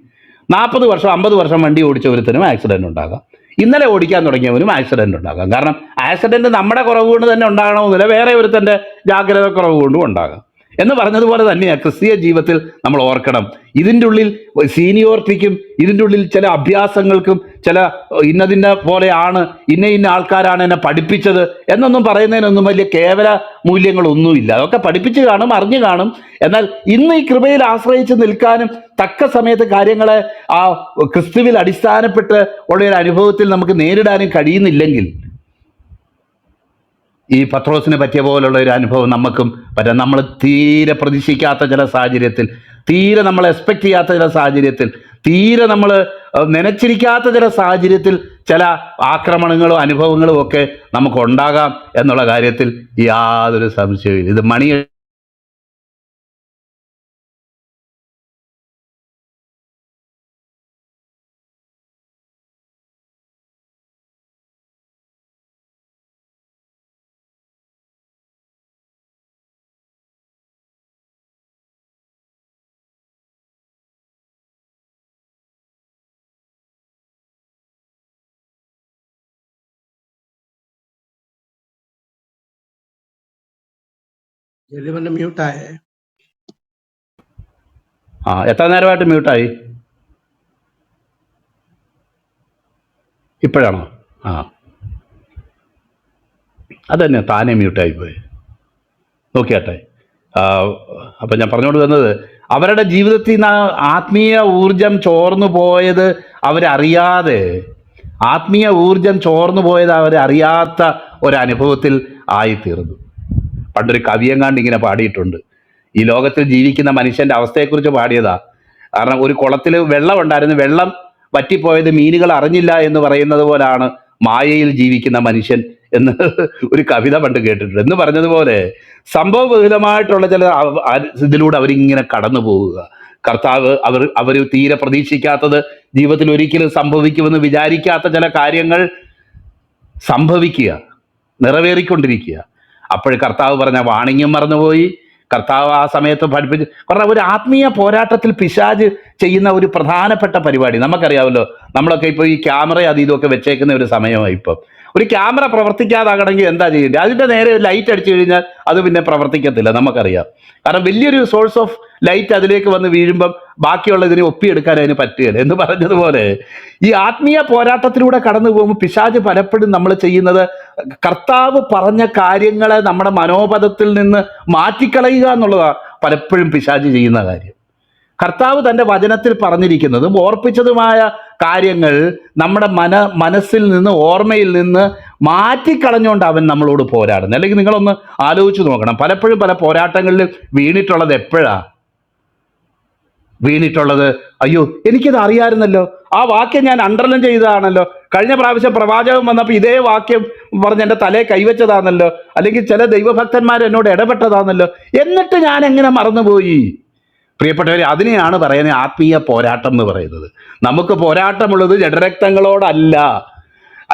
40 വർഷം 50 വർഷം വണ്ടി ഓടിച്ച ഒരുത്തനും ആക്സിഡൻറ്റ് ഉണ്ടാകാം, ഇന്നലെ ഓടിക്കാൻ തുടങ്ങിയവനും ആക്സിഡൻറ്റ് ഉണ്ടാകാം. കാരണം ആക്സിഡൻറ്റ് നമ്മുടെ കുറവ് കൊണ്ട് തന്നെ ഉണ്ടാകണമെന്നില്ല, വേറെ ഒരുത്തൻ്റെ ജാഗ്രത കുറവ് കൊണ്ടും ഉണ്ടാകാം. എന്ന് പറഞ്ഞതുപോലെ തന്നെയാണ് ക്രിസ്തീയ ജീവിതത്തിൽ നമ്മൾ ഓർക്കണം, ഇതിൻ്റെ ഉള്ളിൽ സീനിയോറിറ്റിക്കും ഇതിൻ്റെ ഉള്ളിൽ ചില അഭ്യാസങ്ങൾക്കും ചില ഇന്നതിൻ്റെ പോലെയാണ് ഇന്ന ആൾക്കാരാണ് എന്നെ പഠിപ്പിച്ചത് എന്നൊന്നും പറയുന്നതിനൊന്നും വലിയ കേവല മൂല്യങ്ങളൊന്നുമില്ല. അതൊക്കെ പഠിപ്പിച്ച് കാണും, അറിഞ്ഞു കാണും. എന്നാൽ ഇന്ന് ഈ കൃപയിൽ ആശ്രയിച്ച് നിൽക്കാനും തക്ക സമയത്ത് കാര്യങ്ങളെ ആ ക്രിസ്തുവിൽ അടിസ്ഥാനപ്പെട്ട് ഉള്ള ഒരു അനുഭവത്തിൽ നമുക്ക് നേരിടാനും കഴിയുന്നില്ലെങ്കിൽ ഈ പത്രോസിന് പറ്റിയ പോലുള്ള ഒരു അനുഭവം നമുക്കും പറ്റാം. നമ്മൾ തീരെ പ്രതീക്ഷിക്കാത്ത ചില സാഹചര്യത്തിൽ, തീരെ നമ്മൾ എക്സ്പെക്ട് ചെയ്യാത്ത ചില സാഹചര്യത്തിൽ, തീരെ നമ്മൾ നനച്ചിരിക്കാത്ത ചില സാഹചര്യത്തിൽ ചില ആക്രമണങ്ങളും അനുഭവങ്ങളും ഒക്കെ നമുക്ക് ഉണ്ടാകാം എന്നുള്ള കാര്യത്തിൽ യാതൊരു സംശയവും. ഇത് മണി ജെല്ലിമന്റെ മ്യൂട്ടായേ. എത്ര നേരമായിട്ട് മ്യൂട്ടായി? ഇപ്പോഴാണോ? അതന്നെ താനേ മ്യൂട്ടായിപ്പോയി. നോക്കിയാട്ടെ. അപ്പം ഞാൻ പറഞ്ഞുകൊണ്ട് വന്നത്, അവരുടെ ജീവിതത്തിൽ നിന്ന് ആത്മീയ ഊർജം ചോർന്നു പോയത് അവരറിയാതെ, അവരറിയാത്ത ഒരനുഭവത്തിൽ ആയിത്തീർന്നു. പണ്ടൊരു കവിയെങ്ങാണ്ട് ഇങ്ങനെ പാടിയിട്ടുണ്ട്, ഈ ലോകത്തിൽ ജീവിക്കുന്ന മനുഷ്യൻ്റെ അവസ്ഥയെക്കുറിച്ച് പാടിയതാ. കാരണം ഒരു കുളത്തിൽ വെള്ളം ഉണ്ടായിരുന്നു, വെള്ളം വറ്റിപ്പോയത് മീനുകൾ അറിഞ്ഞില്ല എന്ന് പറയുന്നത് പോലാണ് മായയിൽ ജീവിക്കുന്ന മനുഷ്യൻ എന്ന് ഒരു കവിത പണ്ട് കേട്ടിട്ടുണ്ട്. എന്ന് പറഞ്ഞതുപോലെ സംഭവബഹുലമായിട്ടുള്ള ചില ഇതിലൂടെ അവരിങ്ങനെ കടന്നു പോവുക. കർത്താവ് അവർ തീരെ പ്രതീക്ഷിക്കാത്തത്, ജീവിതത്തിൽ ഒരിക്കലും സംഭവിക്കുമെന്ന് വിചാരിക്കാത്ത ചില കാര്യങ്ങൾ സംഭവിക്കുക, നിറവേറിക്കൊണ്ടിരിക്കുക. അപ്പോൾ കർത്താവ് പറഞ്ഞ വാണിംഗും മറന്നുപോയി, കർത്താവ് ആ സമയത്ത് പഠിപ്പിച്ച്. കാരണം ഒരു ആത്മീയ പോരാട്ടത്തിൽ പിശാച് ചെയ്യുന്ന ഒരു പ്രധാനപ്പെട്ട പരിപാടി നമുക്കറിയാമല്ലോ. നമ്മളൊക്കെ ഇപ്പോൾ ഈ ക്യാമറ അത് ഇതൊക്കെ വെച്ചേക്കുന്ന ഒരു സമയമായി. ഇപ്പം ഒരു ക്യാമറ പ്രവർത്തിക്കാതാകണമെങ്കിൽ എന്താ ചെയ്യേണ്ടത്? അതിൻ്റെ നേരെ ലൈറ്റ് അടിച്ചു കഴിഞ്ഞാൽ അത് പിന്നെ പ്രവർത്തിക്കത്തില്ല, നമുക്കറിയാം. കാരണം വലിയൊരു സോഴ്സ് ഓഫ് ലൈറ്റ് അതിലേക്ക് വന്ന് വീഴുമ്പം ബാക്കിയുള്ളതിനെ ഒപ്പിയെടുക്കാൻ അതിന് പറ്റുകയില്ല. എന്ന് പറഞ്ഞതുപോലെ ഈ ആത്മീയ പോരാട്ടത്തിലൂടെ കടന്നു പോകുമ്പോൾ പിശാച് പലപ്പോഴും നമ്മൾ ചെയ്യുന്നത് കർത്താവ് പറഞ്ഞ കാര്യങ്ങളെ നമ്മുടെ മനോപഥത്തിൽ നിന്ന് മാറ്റിക്കളയുക എന്നുള്ളതാണ് പലപ്പോഴും പിശാച് ചെയ്യുന്ന കാര്യം. കർത്താവ് തൻ്റെ വചനത്തിൽ പറഞ്ഞിരിക്കുന്നതും ഓർപ്പിച്ചതുമായ കാര്യങ്ങൾ നമ്മുടെ മനസ്സിൽ നിന്ന്, ഓർമ്മയിൽ നിന്ന് മാറ്റിക്കളഞ്ഞുകൊണ്ട് അവൻ നമ്മളോട് പോരാടുന്നത്. അല്ലെങ്കിൽ നിങ്ങളൊന്ന് ആലോചിച്ച് നോക്കണം, പലപ്പോഴും പല പോരാട്ടങ്ങളിൽ വീണിട്ടുള്ളത് എപ്പോഴാണ് വീണിട്ടുള്ളത്? അയ്യോ, എനിക്കത് അറിയാമായിരുന്നല്ലോ, ആ വാക്യം ഞാൻ അണ്ടർലൈൻ ചെയ്തതാണല്ലോ, കഴിഞ്ഞ പ്രാവശ്യം പ്രവാചകൻ വന്നപ്പോൾ ഇതേ വാക്യം പറഞ്ഞ് എൻ്റെ തലയെ കൈവച്ചതാണല്ലോ, അല്ലെങ്കിൽ ചില ദൈവഭക്തന്മാർ എന്നോട് ഇടപെട്ടതാണല്ലോ, എന്നിട്ട് ഞാൻ എങ്ങനെ മറന്നുപോയി? പ്രിയപ്പെട്ടവരെ, അതിനെയാണ് പറയുന്നത് ആത്മീയ പോരാട്ടം എന്ന് പറയുന്നത്. നമുക്ക് പോരാട്ടമുള്ളത് ജഡരക്തങ്ങളോടല്ല.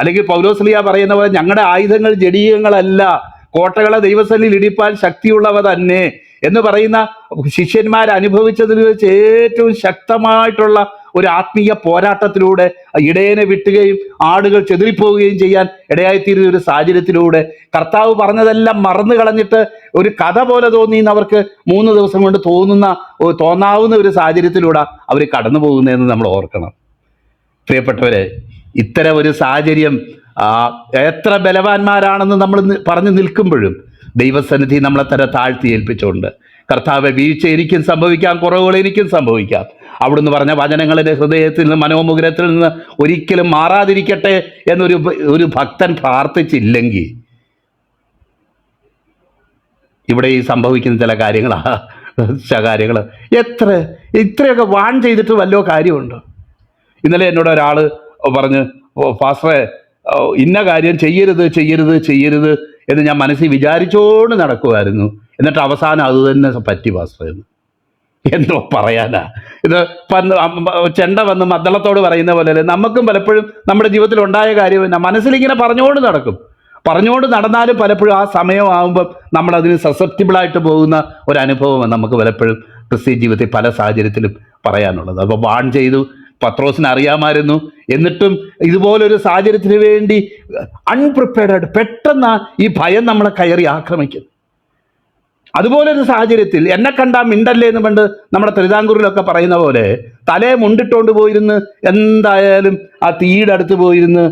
അല്ലെങ്കിൽ പൗലോസ്ലീഹ പറയുന്ന പോലെ ഞങ്ങളുടെ ആയുധങ്ങൾ ജഡീയങ്ങളല്ല, കോട്ടകളെ ദൈവസന്നിധിയിൽ ഇടിപ്പാൻ ശക്തിയുള്ളവ തന്നെ എന്ന് പറയുന്ന ശിഷ്യന്മാർ അനുഭവിച്ചതിൽ വെച്ച് ഏറ്റവും ശക്തമായിട്ടുള്ള ഒരു ആത്മീയ പോരാട്ടത്തിലൂടെ ഇടയനെ വിട്ടുകയും ആടുകൾ ചെതറിപ്പോവുകയും ചെയ്യാൻ ഇടയായിത്തീരുന്ന ഒരു സാഹചര്യത്തിലൂടെ കർത്താവ് പറഞ്ഞതെല്ലാം മറന്നു കളഞ്ഞിട്ട് ഒരു കഥ പോലെ തോന്നിയെന്നവർക്ക് 3 ദിവസം കൊണ്ട് തോന്നാവുന്ന ഒരു സാഹചര്യത്തിലൂടെ അവർ കടന്നു പോകുന്നതെന്ന് നമ്മൾ ഓർക്കണം. പ്രിയപ്പെട്ടവരെ, ഇത്തരം ഒരു സാഹചര്യം എത്ര ബലവാന്മാരാണെന്ന് നമ്മൾ പറഞ്ഞു നിൽക്കുമ്പോഴും ദൈവസന്നിധി നമ്മളെ തന്നെ താഴ്ത്തി ഏൽപ്പിച്ചുകൊണ്ട്, കർത്താവെ, വീഴ്ച എനിക്കും സംഭവിക്കാം, കുറവുകൾ എനിക്കും സംഭവിക്കാം, അവിടുന്ന് പറഞ്ഞ വചനങ്ങളുടെ ഹൃദയത്തിൽ നിന്ന്, മനോമുഗ്രത്തിൽ നിന്ന് ഒരിക്കലും മാറാതിരിക്കട്ടെ എന്നൊരു ഭക്തൻ പ്രാർത്ഥിച്ചില്ലെങ്കിൽ ഇവിടെ ഈ സംഭവിക്കുന്ന ചില കാര്യങ്ങൾ ഇത്രയൊക്കെ വാൺ ചെയ്തിട്ട് വല്ലോ കാര്യമുണ്ടോ? ഇന്നലെ എന്നോട് ഒരാൾ പറഞ്ഞ്, പാസ്റ്ററെ, ഇന്ന കാര്യം ചെയ്യരുത് എന്ന് ഞാൻ മനസ്സിൽ വിചാരിച്ചോണ്ട് നടക്കുമായിരുന്നു, എന്നിട്ട് അവസാനം അത് തന്നെ പറ്റി പാസ്റ്ററെ എന്ന്. എന്തോ പറയാനാ ഇത്? ചെണ്ട വന്ന് മദ്ദളത്തോട് പറയുന്ന പോലെ നമുക്കും പലപ്പോഴും നമ്മുടെ ജീവിതത്തിൽ ഉണ്ടായ കാര്യം മനസ്സിലിങ്ങനെ പറഞ്ഞുകൊണ്ട് നടന്നാലും പലപ്പോഴും ആ സമയമാകുമ്പം നമ്മളതിന് സസെപ്റ്റിബിളായിട്ട് പോകുന്ന ഒരു അനുഭവമാണ് നമുക്ക് പലപ്പോഴും ക്രിസ്ത്യൻ ജീവിതത്തിൽ പല സാഹചര്യത്തിലും പറയാനുള്ളത്. അപ്പോൾ വാൺ ചെയ്തു, പത്രോസിന് അറിയാമായിരുന്നു, എന്നിട്ടും ഇതുപോലൊരു സാഹചര്യത്തിന് വേണ്ടി അൺപ്രിപ്പയർഡ് പെട്ടെന്ന് ഈ ഭയം നമ്മളെ കയറി ആക്രമിക്കുന്നു. അതുപോലൊരു സാഹചര്യത്തിൽ എന്നെ കണ്ടാ മിണ്ടല്ലേ എന്ന് പണ്ട് നമ്മുടെ തിരുവിതാംകൂറിലൊക്കെ പറയുന്ന പോലെ തലയെ മുണ്ടിട്ടോണ്ട് പോയിരുന്ന് എന്തായാലും ആ തീയുടെ അടുത്ത് പോയിരുന്ന്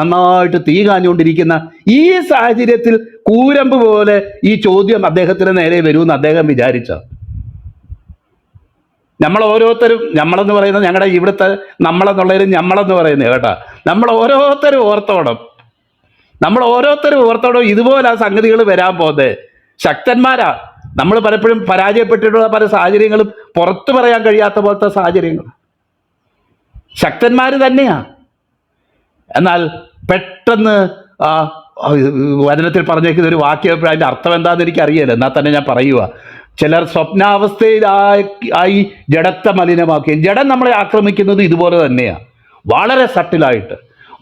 നന്നായിട്ട് തീ കാഞ്ഞുകൊണ്ടിരിക്കുന്ന ഈ സാഹചര്യത്തിൽ കൂരമ്പ് പോലെ ഈ ചോദ്യം അദ്ദേഹത്തിന് നേരെ വരുമെന്ന് അദ്ദേഹം വിചാരിച്ച. നമ്മൾ ഓരോരുത്തരും, നമ്മളെന്ന് പറയുന്നത് ഞങ്ങളുടെ ഇവിടുത്തെ നമ്മളെന്നുള്ളവരും നമ്മളെന്ന് പറയുന്നത് കേട്ടാ, നമ്മൾ ഓരോരുത്തരും ഓർത്തോടോ ഇതുപോലെ ആ സംഗതികൾ വരാൻ പോകുന്നത്. ശക്തന്മാരാ നമ്മൾ പലപ്പോഴും പരാജയപ്പെട്ടിട്ടുള്ള പല സാഹചര്യങ്ങളും പുറത്തു പറയാൻ കഴിയാത്ത പോലത്തെ സാഹചര്യങ്ങൾ ശക്തന്മാർ തന്നെയാ. എന്നാൽ പെട്ടെന്ന് വചനത്തിൽ പറഞ്ഞേക്കുന്ന ഒരു വാക്യം അതിൻ്റെ അർത്ഥം എന്താണെന്ന് എനിക്ക് അറിയില്ല, എന്നാൽ തന്നെ ഞാൻ പറയുക. ചിലർ സ്വപ്നാവസ്ഥയിലായി ജഡത്തെ മലിനമാക്കുകയും, ജഡം നമ്മളെ ആക്രമിക്കുന്നത് ഇതുപോലെ തന്നെയാണ്, വളരെ സട്ടിലായിട്ട്,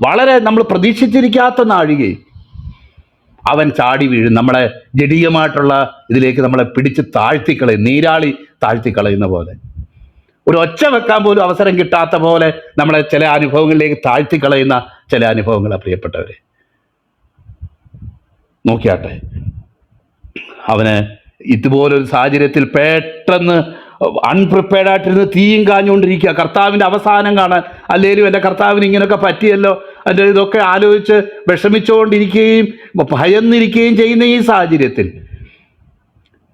വളരെ നമ്മൾ പ്രതീക്ഷിച്ചിരിക്കാത്ത നാഴികയും അവൻ ചാടി വീഴും, നമ്മളെ ജഡീയമായിട്ടുള്ള ഇതിലേക്ക് നമ്മളെ പിടിച്ച് താഴ്ത്തിക്കളയും, നീരാളി താഴ്ത്തിക്കളയുന്ന പോലെ, ഒരു ഒച്ച വെക്കാൻ പോലും അവസരം കിട്ടാത്ത പോലെ നമ്മളെ ചില അനുഭവങ്ങളിലേക്ക് താഴ്ത്തിക്കളയുന്ന ചില അനുഭവങ്ങളാണ്. പ്രിയപ്പെട്ടവരെ, നോക്കിയാട്ടെ, അവന് ഇതുപോലൊരു സാഹചര്യത്തിൽ പെട്ടെന്ന് അൺപ്രിപ്പയർഡ് ആയിട്ടിരുന്ന് തീയും കാഞ്ഞുകൊണ്ടിരിക്കുക, കർത്താവിൻ്റെ അവസാനം കാണാൻ. അല്ലേലും എൻ്റെ കർത്താവിന് ഇങ്ങനെയൊക്കെ പറ്റിയല്ലോ, എൻ്റെ ഇതൊക്കെ ആലോചിച്ച് വിഷമിച്ചുകൊണ്ടിരിക്കുകയും ഭയന്നിരിക്കുകയും ചെയ്യുന്ന ഈ സാഹചര്യത്തിൽ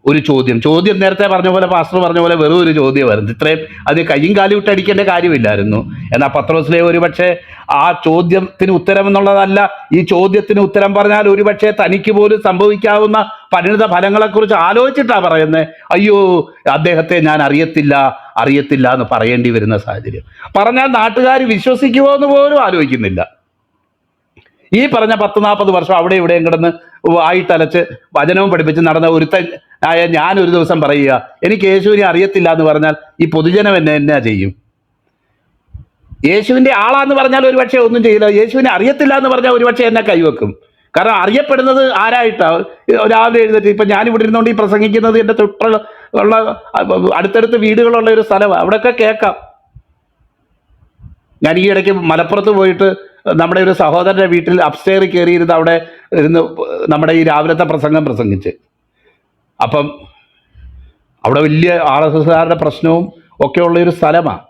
ഒരു ചോദ്യം നേരത്തെ പറഞ്ഞ പോലെ, പാസ്റ്റർ പറഞ്ഞ പോലെ വെറും ഒരു ചോദ്യമായിരുന്നു. ഇത്രയും അത് കയ്യും കാലും ഇട്ടടിക്കേണ്ട കാര്യമില്ലായിരുന്നു. എന്നാൽ പത്രോസിലെ ഒരുപക്ഷെ ആ ചോദ്യത്തിന് ഉത്തരം എന്നുള്ളതല്ല, ഈ ചോദ്യത്തിന് ഉത്തരം പറഞ്ഞാൽ ഒരുപക്ഷെ തനിക്ക് പോലും സംഭവിക്കാവുന്ന പരിണിത ഫലങ്ങളെക്കുറിച്ച് ആലോചിച്ചിട്ടാണ് പറയുന്നത്. അയ്യോ, അദ്ദേഹത്തെ ഞാൻ അറിയത്തില്ല എന്ന് പറയേണ്ടി വരുന്ന സാഹചര്യം. പറഞ്ഞാൽ നാട്ടുകാർ വിശ്വസിക്കുമോ എന്ന് പോലും ആലോചിക്കുന്നില്ല. ഈ പറഞ്ഞ 10-40 വർഷം അവിടെ ഇവിടെയും കിടന്ന് വായിട്ടലച്ച് വചനവും പഠിപ്പിച്ച് നടന്ന ഒരുത്തനായ ഞാനൊരു ദിവസം പറയുക, എനിക്ക് യേശുവിനെ അറിയത്തില്ല എന്ന് പറഞ്ഞാൽ ഈ പൊതുജനം എന്നാ ചെയ്യും? യേശുവിൻ്റെ ആളാന്ന് പറഞ്ഞാൽ ഒരുപക്ഷെ ഒന്നും ചെയ്യില്ല, യേശുവിനെ അറിയത്തില്ല എന്ന് പറഞ്ഞാൽ ഒരുപക്ഷെ എന്നെ കൈവെക്കും. കാരണം അറിയപ്പെടുന്നത് ആരായിട്ടാണ്. രാവിലെ എഴുന്നേറ്റ് ഇപ്പം ഞാനിവിടെ ഇരുന്നുകൊണ്ട് ഈ പ്രസംഗിക്കുന്നത് എൻ്റെ തൊട്ടുള്ള ഉള്ള അടുത്തടുത്ത് വീടുകളുള്ള ഒരു സ്ഥലമാണ്, അവിടെയൊക്കെ കേൾക്കാം. ഞാൻ ഈ ഇടയ്ക്ക് മലപ്പുറത്ത് പോയിട്ട് നമ്മുടെ ഒരു സഹോദരൻ്റെ വീട്ടിൽ അപ്സ്റ്റെയറിൽ കയറിയിരുന്ന് അവിടെ ഇരുന്ന് നമ്മുടെ ഈ രാവിലത്തെ പ്രസംഗം പ്രസംഗിച്ച്. അപ്പം അവിടെ വലിയ RSSകാരുടെ പ്രശ്നവും ഒക്കെ ഉള്ളൊരു സ്ഥലമാണ്.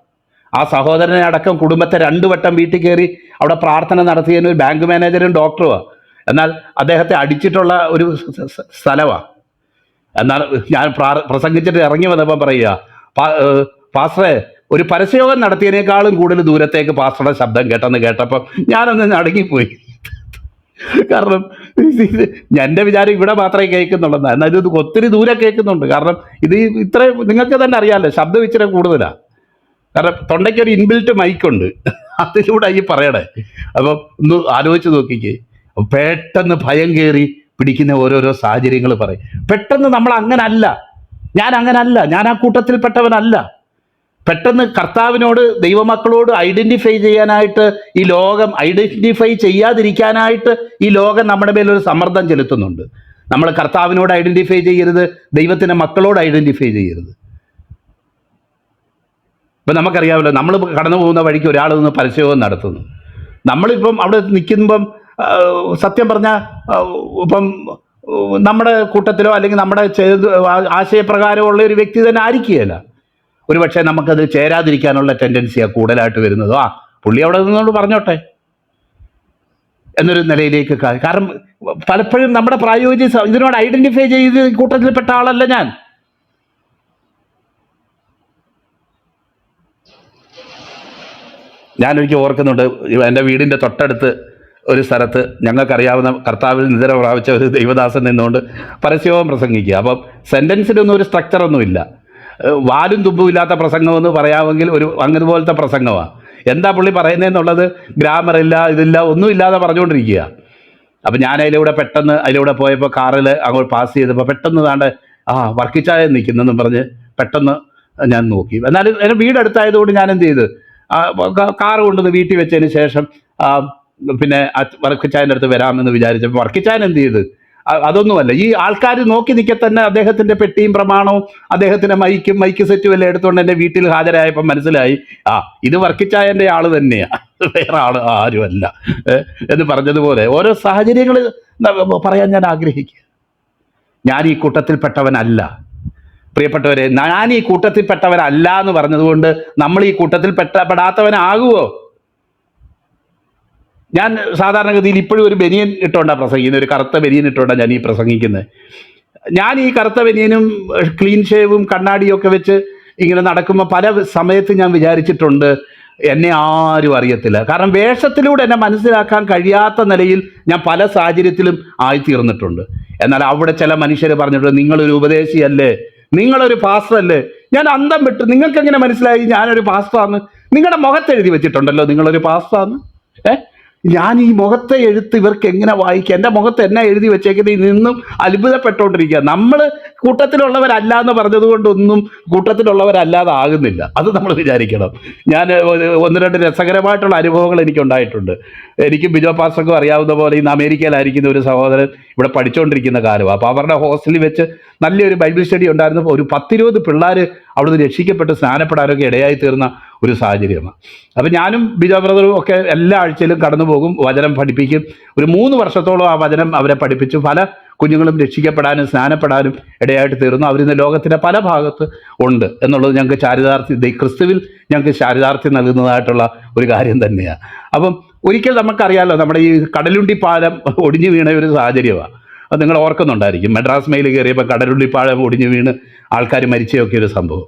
ആ സഹോദരനെ അടക്കം കുടുംബത്തെ 2 വട്ടം വീട്ടിൽ കയറി അവിടെ പ്രാർത്ഥന നടത്തിയതിന് ഒരു ബാങ്ക് മാനേജറും ഡോക്ടറുമാണ്. എന്നാൽ അദ്ദേഹത്തെ അടിച്ചിട്ടുള്ള ഒരു സ്ഥലമാണ്. എന്നാൽ ഞാൻ പ്രസംഗിച്ചിട്ട് ഇറങ്ങി വന്നപ്പോൾ പറയുക, പാസ്റ്ററെ ഒരു പരസ്യയോഗം നടത്തിയതിനേക്കാളും കൂടുതൽ ദൂരത്തേക്ക് പാസ്റ്ററുടെ ശബ്ദം കേട്ടപ്പോൾ ഞാനൊന്ന് നടുങ്ങിപ്പോയി. കാരണം എൻ്റെ വിചാരം ഇവിടെ മാത്രമേ കേൾക്കുന്നുള്ളൂ, എന്നാൽ ഇത് ഒത്തിരി ദൂരെ കേൾക്കുന്നുണ്ട്. കാരണം ഇത് ഇത്രയും നിങ്ങൾക്ക് തന്നെ അറിയാമല്ലോ, ശബ്ദം ഇച്ചിരി കൂടുതലാണ്. കാരണം തൊണ്ടയ്ക്കൊരു ഇൻബിൽറ്റ് മൈക്കുണ്ട്, അതിലൂടെ ഈ പറയണേ. അപ്പം ഒന്ന് ആലോചിച്ച് നോക്കിക്കേ, പെട്ടെന്ന് ഭയം കയറി പിടിക്കുന്ന ഓരോരോ സാഹചര്യങ്ങൾ പറയും. പെട്ടെന്ന് നമ്മൾ അങ്ങനല്ല, ഞാൻ അങ്ങനല്ല, ഞാൻ ആ കൂട്ടത്തിൽപ്പെട്ടവനല്ല. പെട്ടെന്ന് കർത്താവിനോട് ദൈവമക്കളോട് ഐഡൻറ്റിഫൈ ചെയ്യാനായിട്ട് ഈ ലോകം ഐഡൻറ്റിഫൈ ചെയ്യാതിരിക്കാനായിട്ട് ഈ ലോകം നമ്മുടെ മേലൊരു സമ്മർദ്ദം ചെലുത്തുന്നുണ്ട്. നമ്മൾ കർത്താവിനോട് ഐഡൻറ്റിഫൈ ചെയ്യരുത്, ദൈവത്തിൻ്റെ മക്കളോട് ഐഡൻറ്റിഫൈ ചെയ്യരുത്. ഇപ്പം നമുക്കറിയാമല്ലോ, നമ്മൾ കടന്നു പോകുന്ന വഴിക്ക് ഒരാൾ നിന്ന് പരസ്യവും നടത്തുന്നു. നമ്മളിപ്പം അവിടെ നിൽക്കുമ്പം സത്യം പറഞ്ഞാൽ ഇപ്പം നമ്മുടെ കൂട്ടത്തിലോ അല്ലെങ്കിൽ നമ്മുടെ ആശയപ്രകാരമുള്ള ഒരു വ്യക്തി തന്നെ ആയിരിക്കുകയല്ല. ഒരു പക്ഷേ നമുക്കത് ചേരാതിരിക്കാനുള്ള ടെൻഡൻസിയാണ് കൂടുതലായിട്ട് വരുന്നത്. പുള്ളി അവിടെ നിന്നുകൊണ്ട് പറഞ്ഞോട്ടെ എന്നൊരു നിലയിലേക്ക്. കാരണം പലപ്പോഴും നമ്മുടെ പ്രായോഗിക ഇതിനോട് ഐഡൻറ്റിഫൈ ചെയ്ത് കൂട്ടത്തിൽപ്പെട്ട ആളല്ല ഞാൻ. ഞാനൊരിക്കൽ ഓർക്കുന്നുണ്ട്, എൻ്റെ വീടിൻ്റെ തൊട്ടടുത്ത് ഒരു സ്ഥലത്ത് ഞങ്ങൾക്കറിയാവുന്ന കർത്താവിൽ നിതര പ്രാപിച്ച ഒരു ദൈവദാസൻ നിന്നുകൊണ്ട് പരസ്യവും പ്രസംഗിക്കുക. അപ്പം സെൻറ്റൻസിനൊന്നും ഒരു സ്ട്രക്ചറൊന്നുമില്ല, വാലും തുമ്പും ഇല്ലാത്ത പ്രസംഗമെന്ന് പറയാമെങ്കിൽ ഒരു അങ്ങനെ പോലത്തെ പ്രസംഗമാണ്. എന്താ പുള്ളി പറയുന്നതെന്നുള്ളത് ഗ്രാമറില്ല, ഇതില്ല, ഒന്നും ഇല്ലാതെ പറഞ്ഞുകൊണ്ടിരിക്കുക. അപ്പം ഞാൻ അതിലൂടെ പോയപ്പോൾ കാറിൽ അങ്ങോട്ട് പാസ് ചെയ്തപ്പോൾ പെട്ടെന്ന് താണ്ട് വർക്കിച്ചായ നിൽക്കുന്നെന്നും പറഞ്ഞ് പെട്ടെന്ന് ഞാൻ നോക്കി. എന്നാലും എൻ്റെ വീടടുത്തായതുകൊണ്ട് ഞാൻ എന്ത് ചെയ്ത്, കാറ് കൊണ്ടുവന്ന് വീട്ടിൽ വെച്ചതിന് ശേഷം പിന്നെ വർക്കിച്ചായൻ്റെ അടുത്ത് വരാമെന്ന് വിചാരിച്ചപ്പോൾ വർക്കിച്ചായൻ എന്ത് ചെയ്ത്, അതൊന്നുമല്ല, ഈ ആൾക്കാർ നോക്കി നിൽക്കെ തന്നെ അദ്ദേഹത്തിൻ്റെ പെട്ടിയും പ്രമാണവും അദ്ദേഹത്തിൻ്റെ മൈക്ക് സെറ്റും എല്ലാം എടുത്തുകൊണ്ട് എൻ്റെ വീട്ടിൽ ഹാജരായപ്പോൾ മനസ്സിലായി, ഇത് വർക്കിച്ചായൻ്റെ ആൾ തന്നെയാണ്, വേറെ ആരുമല്ല എന്ന് പറഞ്ഞതുപോലെ ഓരോ സാഹചര്യങ്ങൾ പറയാൻ ഞാൻ ആഗ്രഹിക്കുക. ഞാൻ ഈ കൂട്ടത്തിൽപ്പെട്ടവനല്ല പ്രിയപ്പെട്ടവരെ. ഞാൻ ഈ കൂട്ടത്തിൽപ്പെട്ടവരല്ല എന്ന് പറഞ്ഞതുകൊണ്ട് നമ്മൾ ഈ കൂട്ടത്തിൽ പെടാത്തവനാകുമോ? ഞാൻ സാധാരണഗതിയിൽ ഇപ്പോഴും ഒരു ബനിയൻ ഇട്ടുകൊണ്ടാണ് പ്രസംഗിക്കുന്നത്, ഒരു കറുത്ത ബനിയൻ ഇട്ടുകൊണ്ടാണ് ഞാൻ ഈ പ്രസംഗിക്കുന്നത്. ഞാൻ ഈ കറുത്ത ബനിയനും ക്ലീൻ ഷേവും കണ്ണാടിയും ഒക്കെ വെച്ച് ഇങ്ങനെ നടക്കുമ്പോൾ പല സമയത്ത് ഞാൻ വിചാരിച്ചിട്ടുണ്ട്, എന്നെ ആരും അറിയത്തില്ല. കാരണം വേഷത്തിലൂടെ എന്നെ മനസ്സിലാക്കാൻ കഴിയാത്ത നിലയിൽ ഞാൻ പല സാഹചര്യത്തിലും ആയിത്തീർന്നിട്ടുണ്ട്. എന്നാൽ അവിടെ ചില മനുഷ്യർ പറഞ്ഞിട്ടുണ്ട്, നിങ്ങളൊരു ഉപദേശിയല്ലേ, നിങ്ങളൊരു പാസ്റ്ററല്ലേ. ഞാൻ അന്തം വിട്ടു, നിങ്ങൾക്ക് എങ്ങനെ മനസ്സിലായി ഞാനൊരു പാസ്റ്ററാന്ന്? നിങ്ങളുടെ മുഖത്ത് എഴുതി വെച്ചിട്ടുണ്ടല്ലോ നിങ്ങളൊരു പാസ്റ്ററാന്ന്. ഞാൻ ഈ മുഖത്തെ എഴുത്ത് ഇവർക്ക് എങ്ങനെ വായിക്കുക? എൻ്റെ മുഖത്ത് എന്നെ എഴുതി വെച്ചേക്കുന്നത് നിന്നും അത്ഭുതപ്പെട്ടുകൊണ്ടിരിക്കുക. നമ്മൾ കൂട്ടത്തിലുള്ളവരല്ല എന്ന് പറഞ്ഞതുകൊണ്ടൊന്നും കൂട്ടത്തിലുള്ളവരല്ലാതെ ആകുന്നില്ല, അത് നമ്മൾ വിചാരിക്കണം. ഞാൻ 1-2 രസകരമായിട്ടുള്ള അനുഭവങ്ങൾ എനിക്കുണ്ടായിട്ടുണ്ട്. എനിക്കും ബിജോ പാസ്റ്റർക്കും അറിയാവുന്ന പോലെ ഇന്ന് അമേരിക്കയിലായിരിക്കുന്ന ഒരു സഹോദരൻ ഇവിടെ പഠിച്ചുകൊണ്ടിരിക്കുന്ന കാലമാണ്. അപ്പോൾ അവരുടെ ഹോസ്റ്റലിൽ വെച്ച് നല്ലൊരു ബൈബിൾ സ്റ്റഡി ഉണ്ടായിരുന്നു. ഒരു 10-20 പിള്ളേർ അവിടുന്ന് രക്ഷിക്കപ്പെട്ട് സ്നാനപ്പെടാനൊക്കെ ഇടയായി തീർന്ന ഒരു സാഹചര്യമാണ്. അപ്പം ഞാനും ബിജോ ബ്രദറും ഒക്കെ എല്ലാ ആഴ്ചയിലും കടന്നു പോകും, വചനം പഠിപ്പിക്കും. ഒരു 3 വർഷത്തോളം ആ വചനം അവരെ പഠിപ്പിച്ചു. പല കുഞ്ഞുങ്ങളും രക്ഷിക്കപ്പെടാനും സ്നാനപ്പെടാനും ഇടയായിട്ട് തീർന്നു. അവരിന്ന് ലോകത്തിൻ്റെ പല ഭാഗത്ത് ഉണ്ട് എന്നുള്ളത് ഞങ്ങൾക്ക് ചാരിതാർത്ഥ്യം, ക്രിസ്തുവിൽ ഞങ്ങൾക്ക് ചാരിതാർത്ഥ്യം നൽകുന്നതായിട്ടുള്ള ഒരു കാര്യം തന്നെയാണ്. അപ്പം ഒരിക്കൽ നമുക്കറിയാമല്ലോ, നമ്മുടെ ഈ കടലുണ്ടിപ്പാലം ഒടിഞ്ഞു വീണ ഒരു സാഹചര്യമാണ്. അത് നിങ്ങൾ ഓർക്കുന്നുണ്ടായിരിക്കും. മദ്രാസ് മെയിൽ കയറിയപ്പോൾ കടലുണ്ടിപ്പാലം ഒടിഞ്ഞു വീണ് ആൾക്കാർ മരിച്ചൊക്കെ ഒരു സംഭവം.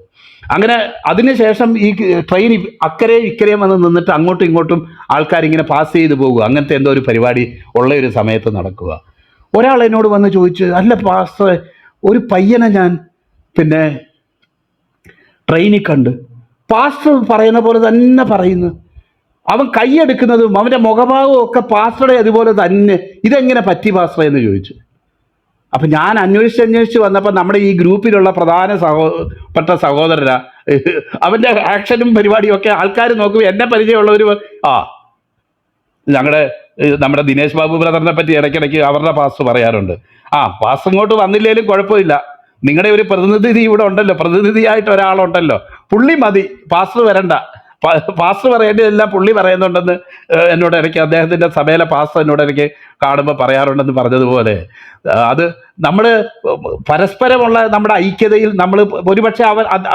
അങ്ങനെ അതിനുശേഷം ഈ ട്രെയിൻ അക്കരെയും ഇക്കരെയും വന്ന് നിന്നിട്ട് അങ്ങോട്ടും ഇങ്ങോട്ടും ആൾക്കാരിങ്ങനെ പാസ് ചെയ്ത് പോകുക, അങ്ങനത്തെ എന്തോ ഒരു പരിപാടി ഉള്ള ഒരു സമയത്ത് നടക്കുക. ഒരാൾ എന്നോട് വന്ന് ചോദിച്ചു, അല്ല പാസ്റ്റർ, ഒരു പയ്യനെ ഞാൻ പിന്നെ ട്രെയിനിൽ കണ്ട്, പാസ്റ്റർ പറയുന്ന പോലെ തന്നെ പറയുന്നു, അവൻ കൈയെടുക്കുന്നതും അവൻ്റെ മുഖഭാവവും ഒക്കെ പാസ്റ്ററുടെ അതുപോലെ തന്നെ, ഇതെങ്ങനെ പറ്റി പാസ്റ്റർ എന്ന് ചോദിച്ചു. അപ്പം ഞാൻ അന്വേഷിച്ച് വന്നപ്പോൾ നമ്മുടെ ഈ ഗ്രൂപ്പിലുള്ള പ്രധാന സഹോദരനാ, അവൻ്റെ ആക്ഷനും പരിപാടിയും ഒക്കെ ആൾക്കാർ നോക്കുമ്പോൾ എന്നെ പരിചയമുള്ളവർ ഞങ്ങളുടെ നമ്മുടെ ദിനേശ് ബാബു ബ്രദറിനെ പറ്റി ഇടയ്ക്കിടയ്ക്ക് അവരുടെ പാസ്റ്റർ പറയാറുണ്ട്, പാസ്റ്റർ ഇങ്ങോട്ട് വന്നില്ലേലും കുഴപ്പമില്ല, നിങ്ങളുടെ ഒരു പ്രതിനിധി ഇവിടെ ഉണ്ടല്ലോ, പ്രതിനിധിയായിട്ട് ഒരാളുണ്ടല്ലോ, പുള്ളി മതി, പാസ്റ്റർ വരണ്ട, പാസ്റ്റർ പറയേണ്ടതെല്ലാം പുള്ളി പറയുന്നുണ്ടെന്ന് എന്നോട് ഇടയ്ക്ക് അദ്ദേഹത്തിൻ്റെ സഭയിലെ പാസ്റ്റർ എന്നോട് ഇടയ്ക്ക് കാണുമ്പോൾ പറയാറുണ്ടെന്ന് പറഞ്ഞതുപോലെ, അത് നമ്മൾ പരസ്പരമുള്ള നമ്മുടെ ഐക്യതയിൽ നമ്മൾ ഒരുപക്ഷെ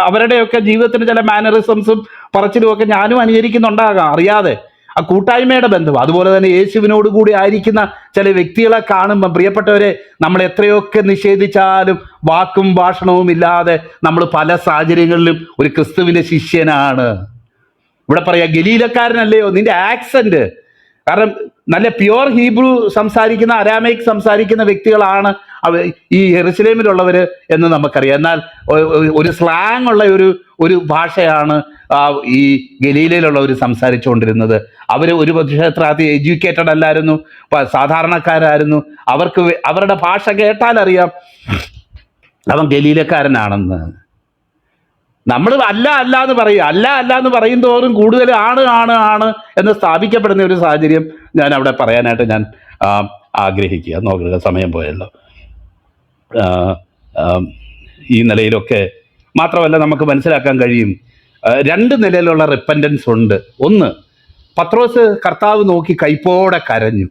അവരുടെയൊക്കെ ജീവിതത്തിന് ചില മാനറിസംസും പറച്ചിലും ഒക്കെ ഞാനും അനുകരിക്കുന്നുണ്ടാകാം അറിയാതെ, ആ കൂട്ടായ്മയുടെ ബന്ധം. അതുപോലെ തന്നെ യേശുവിനോട് കൂടി ആയിരിക്കുന്ന ചില വ്യക്തികളെ കാണുമ്പോൾ പ്രിയപ്പെട്ടവരെ, നമ്മൾ എത്രയൊക്കെ നിഷേധിച്ചാലും വാക്കും ഭാഷണവും ഇല്ലാതെ നമ്മൾ പല സാഹചര്യങ്ങളിലും ഒരു ക്രിസ്തുവിൻ്റെ ശിഷ്യനാണ്. ഇവിടെ പറയാ ഗലീലക്കാരനല്ലയോ നിന്റെ ആക്സന്റ്, കാരണം നല്ല പ്യുവർ ഹീബ്രു സംസാരിക്കുന്ന, അരാമൈക് സംസാരിക്കുന്ന വ്യക്തികളാണ് ഈ യെരുശലേമിലുള്ളവർ എന്ന് നമുക്കറിയാം. എന്നാൽ ഒരു സ്ലാങ് ഉള്ള ഒരു ഭാഷയാണ് ഈ ഗലീലയിലുള്ളവർ സംസാരിച്ചുകൊണ്ടിരുന്നത്. അവർ ഒരു പക്ഷേ അത്ര എഡ്യൂക്കേറ്റഡ് അല്ലായിരുന്നു, സാധാരണക്കാരായിരുന്നു. അവർക്ക് അവരുടെ ഭാഷ കേട്ടാൽ അറിയാം അവൻ ഗലീലക്കാരനാണെന്ന്. നമ്മൾ അല്ല എന്ന് പറയും, അല്ല എന്ന് പറയും തോറും കൂടുതൽ ആണ് എന്ന് സ്ഥാപിക്കപ്പെടുന്ന ഒരു സാഹചര്യം ഞാൻ അവിടെ പറയാനായിട്ട് ഞാൻ ആഗ്രഹിക്കുക. നോക്കുക, സമയം പോയല്ലോ. ഈ നിലയിലൊക്കെ മാത്രമല്ല നമുക്ക് മനസ്സിലാക്കാൻ കഴിയും, രണ്ട് നിലയിലുള്ള റിപ്പൻറ്റൻസ് ഉണ്ട്. ഒന്ന്, പത്രോസ് കർത്താവ് നോക്കി കൈപ്പോടെ കരഞ്ഞു.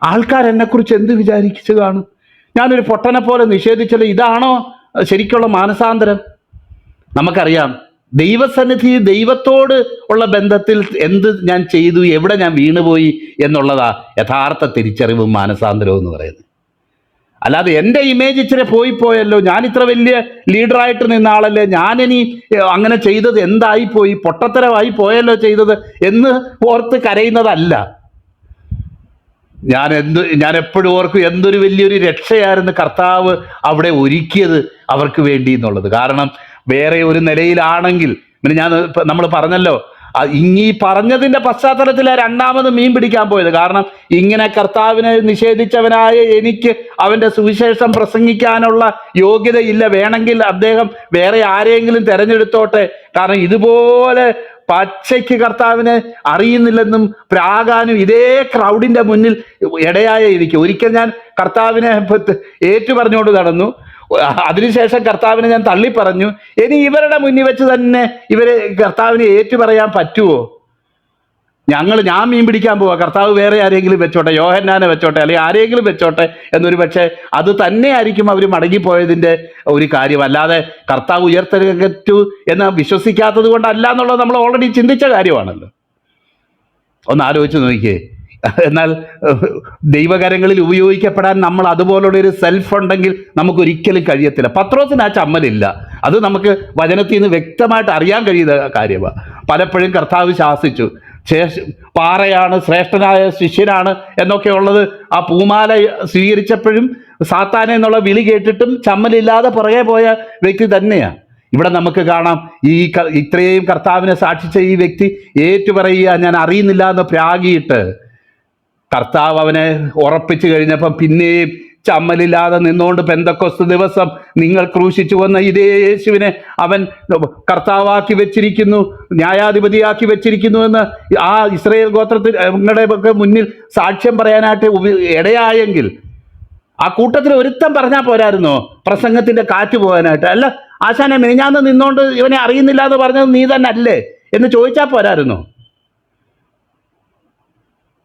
ആൾക്കാരെന്നെക്കുറിച്ച് എന്ത് വിചാരിച്ചു കാണും, ഞാനൊരു പൊട്ടനെ പോലെ നിഷേധിച്ചല്ലോ, ഇതാണോ ശരിക്കുള്ള മാനസാന്തരം? നമുക്കറിയാം ദൈവസന്നിധി, ദൈവത്തോട് ഉള്ള ബന്ധത്തിൽ എന്ത് ഞാൻ ചെയ്തു, എവിടെ ഞാൻ വീണുപോയി എന്നുള്ളതാ യഥാർത്ഥ തിരിച്ചറിവും മാനസാന്തരവും എന്ന് പറയുന്നത്. അല്ലാതെ എൻ്റെ ഇമേജ് ഇച്ചിരി പോയല്ലോ, ഞാൻ ഇത്ര വലിയ ലീഡറായിട്ട് നിന്ന ആളല്ലേ, ഞാനിനി അങ്ങനെ ചെയ്തത് എന്തായിപ്പോയി, പൊട്ടത്തരമായി പോയല്ലോ ചെയ്തത് എന്ന് ഓർത്ത് കരയുന്നതല്ല. ഞാൻ എപ്പോഴും ഓർക്കും എന്തൊരു വലിയൊരു രക്ഷയായിരുന്നു കർത്താവ് അവിടെ ഒരുക്കിയത് അവർക്ക് വേണ്ടി എന്നുള്ളത്. കാരണം വേറെ ഒരു നിലയിലാണെങ്കിൽ പിന്നെ നമ്മൾ പറഞ്ഞല്ലോ, ഈ പറഞ്ഞതിൻ്റെ പശ്ചാത്തലത്തിൽ രണ്ടാമത് മീൻ പിടിക്കാൻ പോയത്. കാരണം ഇങ്ങനെ കർത്താവിനെ നിഷേധിച്ചവനായ എനിക്ക് അവൻ്റെ സുവിശേഷം പ്രസംഗിക്കാനുള്ള യോഗ്യതയില്ല, വേണമെങ്കിൽ അദ്ദേഹം വേറെ ആരെങ്കിലും തിരഞ്ഞെടുത്തോട്ടെ, കാരണം ഇതുപോലെ പച്ചയ്ക്ക് കർത്താവിനെ അറിയുന്നില്ലെന്നും പ്രാകാനും ഇതേ ക്രൗഡിൻ്റെ മുന്നിൽ ഇടയായ എനിക്ക് ഒരിക്കൽ ഞാൻ കർത്താവിനെ ഏറ്റു പറഞ്ഞുകൊണ്ട് നടന്നു. അതിനുശേഷം കർത്താവിനെ ഞാൻ തള്ളിപ്പറഞ്ഞു. ഇനി ഇവരുടെ മുന്നിൽ വെച്ച് തന്നെ ഇവരെ കർത്താവിനെ ഏറ്റു പറയാൻ പറ്റുമോ? ഞാൻ മീൻ പിടിക്കാൻ പോവാ, കർത്താവ് വേറെ ആരെങ്കിലും വെച്ചോട്ടെ, യോഹന്നാനെ വെച്ചോട്ടെ, അല്ലെങ്കിൽ ആരെങ്കിലും വെച്ചോട്ടെ എന്നൊരു പക്ഷേ അത് തന്നെ ആയിരിക്കും അവർ മടങ്ങിപ്പോയതിൻ്റെ ഒരു കാര്യം. അല്ലാതെ കർത്താവ് ഉയർത്തെഴുന്നേറ്റു എന്ന് വിശ്വസിക്കാത്തത് കൊണ്ടല്ല എന്നുള്ളത് നമ്മൾ ഓൾറെഡി ചിന്തിച്ച കാര്യമാണല്ലോ. ഒന്ന് ആലോചിച്ച് നോക്കിയേ. എന്നാൽ ദൈവകരങ്ങളിൽ ഉപയോഗിക്കപ്പെടാൻ നമ്മൾ അതുപോലുള്ളൊരു സെൽഫ് ഉണ്ടെങ്കിൽ നമുക്കൊരിക്കലും കഴിയത്തില്ല. പത്രോസിന് ആ ചമ്മലില്ല. അത് നമുക്ക് വചനത്തിൽ നിന്ന് വ്യക്തമായിട്ട് അറിയാൻ കഴിയുന്ന കാര്യമാണ്. പലപ്പോഴും കർത്താവ് ശാസിച്ചു, പാറയാണ്, ശ്രേഷ്ഠനായ ശിഷ്യനാണ് എന്നൊക്കെ ഉള്ളത് ആ പൂമാല സ്വീകരിച്ചപ്പോഴും സാത്താനെ എന്നുള്ള വിളി കേട്ടിട്ടും ചമ്മലില്ലാതെ പുറകെ പോയ വ്യക്തി തന്നെയാണ്. ഇവിടെ നമുക്ക് കാണാം, ഇത്രയും കർത്താവിനെ സാക്ഷിച്ച ഈ വ്യക്തി ഏറ്റുപറയുക, ഞാൻ അറിയുന്നില്ല എന്ന് പ്രാഗിയിട്ട് കർത്താവ് അവനെ ഉറപ്പിച്ചു കഴിഞ്ഞപ്പം പിന്നെയും ചമ്മലില്ലാതെ നിന്നുകൊണ്ട് പെന്തക്കോസ്ത് ദിവസം നിങ്ങൾ ക്രൂശിച്ചു വന്ന ഇതേ യേശുവിനെ അവൻ കർത്താവാക്കി വെച്ചിരിക്കുന്നു, ന്യായാധിപതിയാക്കി വെച്ചിരിക്കുന്നു എന്ന് ആ ഇസ്രായേൽ ഗോത്രത്തിൻ്റെ മുന്നിൽ സാക്ഷ്യം പറയാനായിട്ട് ഇടയായെങ്കിൽ ആ കൂട്ടത്തിൽ ഒരുത്തം പറഞ്ഞാൽ പോരായിരുന്നോ പ്രസംഗത്തിൻ്റെ കാറ്റ് പോകാനായിട്ട്? അല്ല, ആശാനെ മെനിഞ്ഞാന്ന് നിന്നോണ്ട് ഇവനെ അറിയുന്നില്ല എന്ന് പറഞ്ഞത് നീ തന്നെ അല്ലേ എന്ന് ചോദിച്ചാൽ പോരായിരുന്നോ?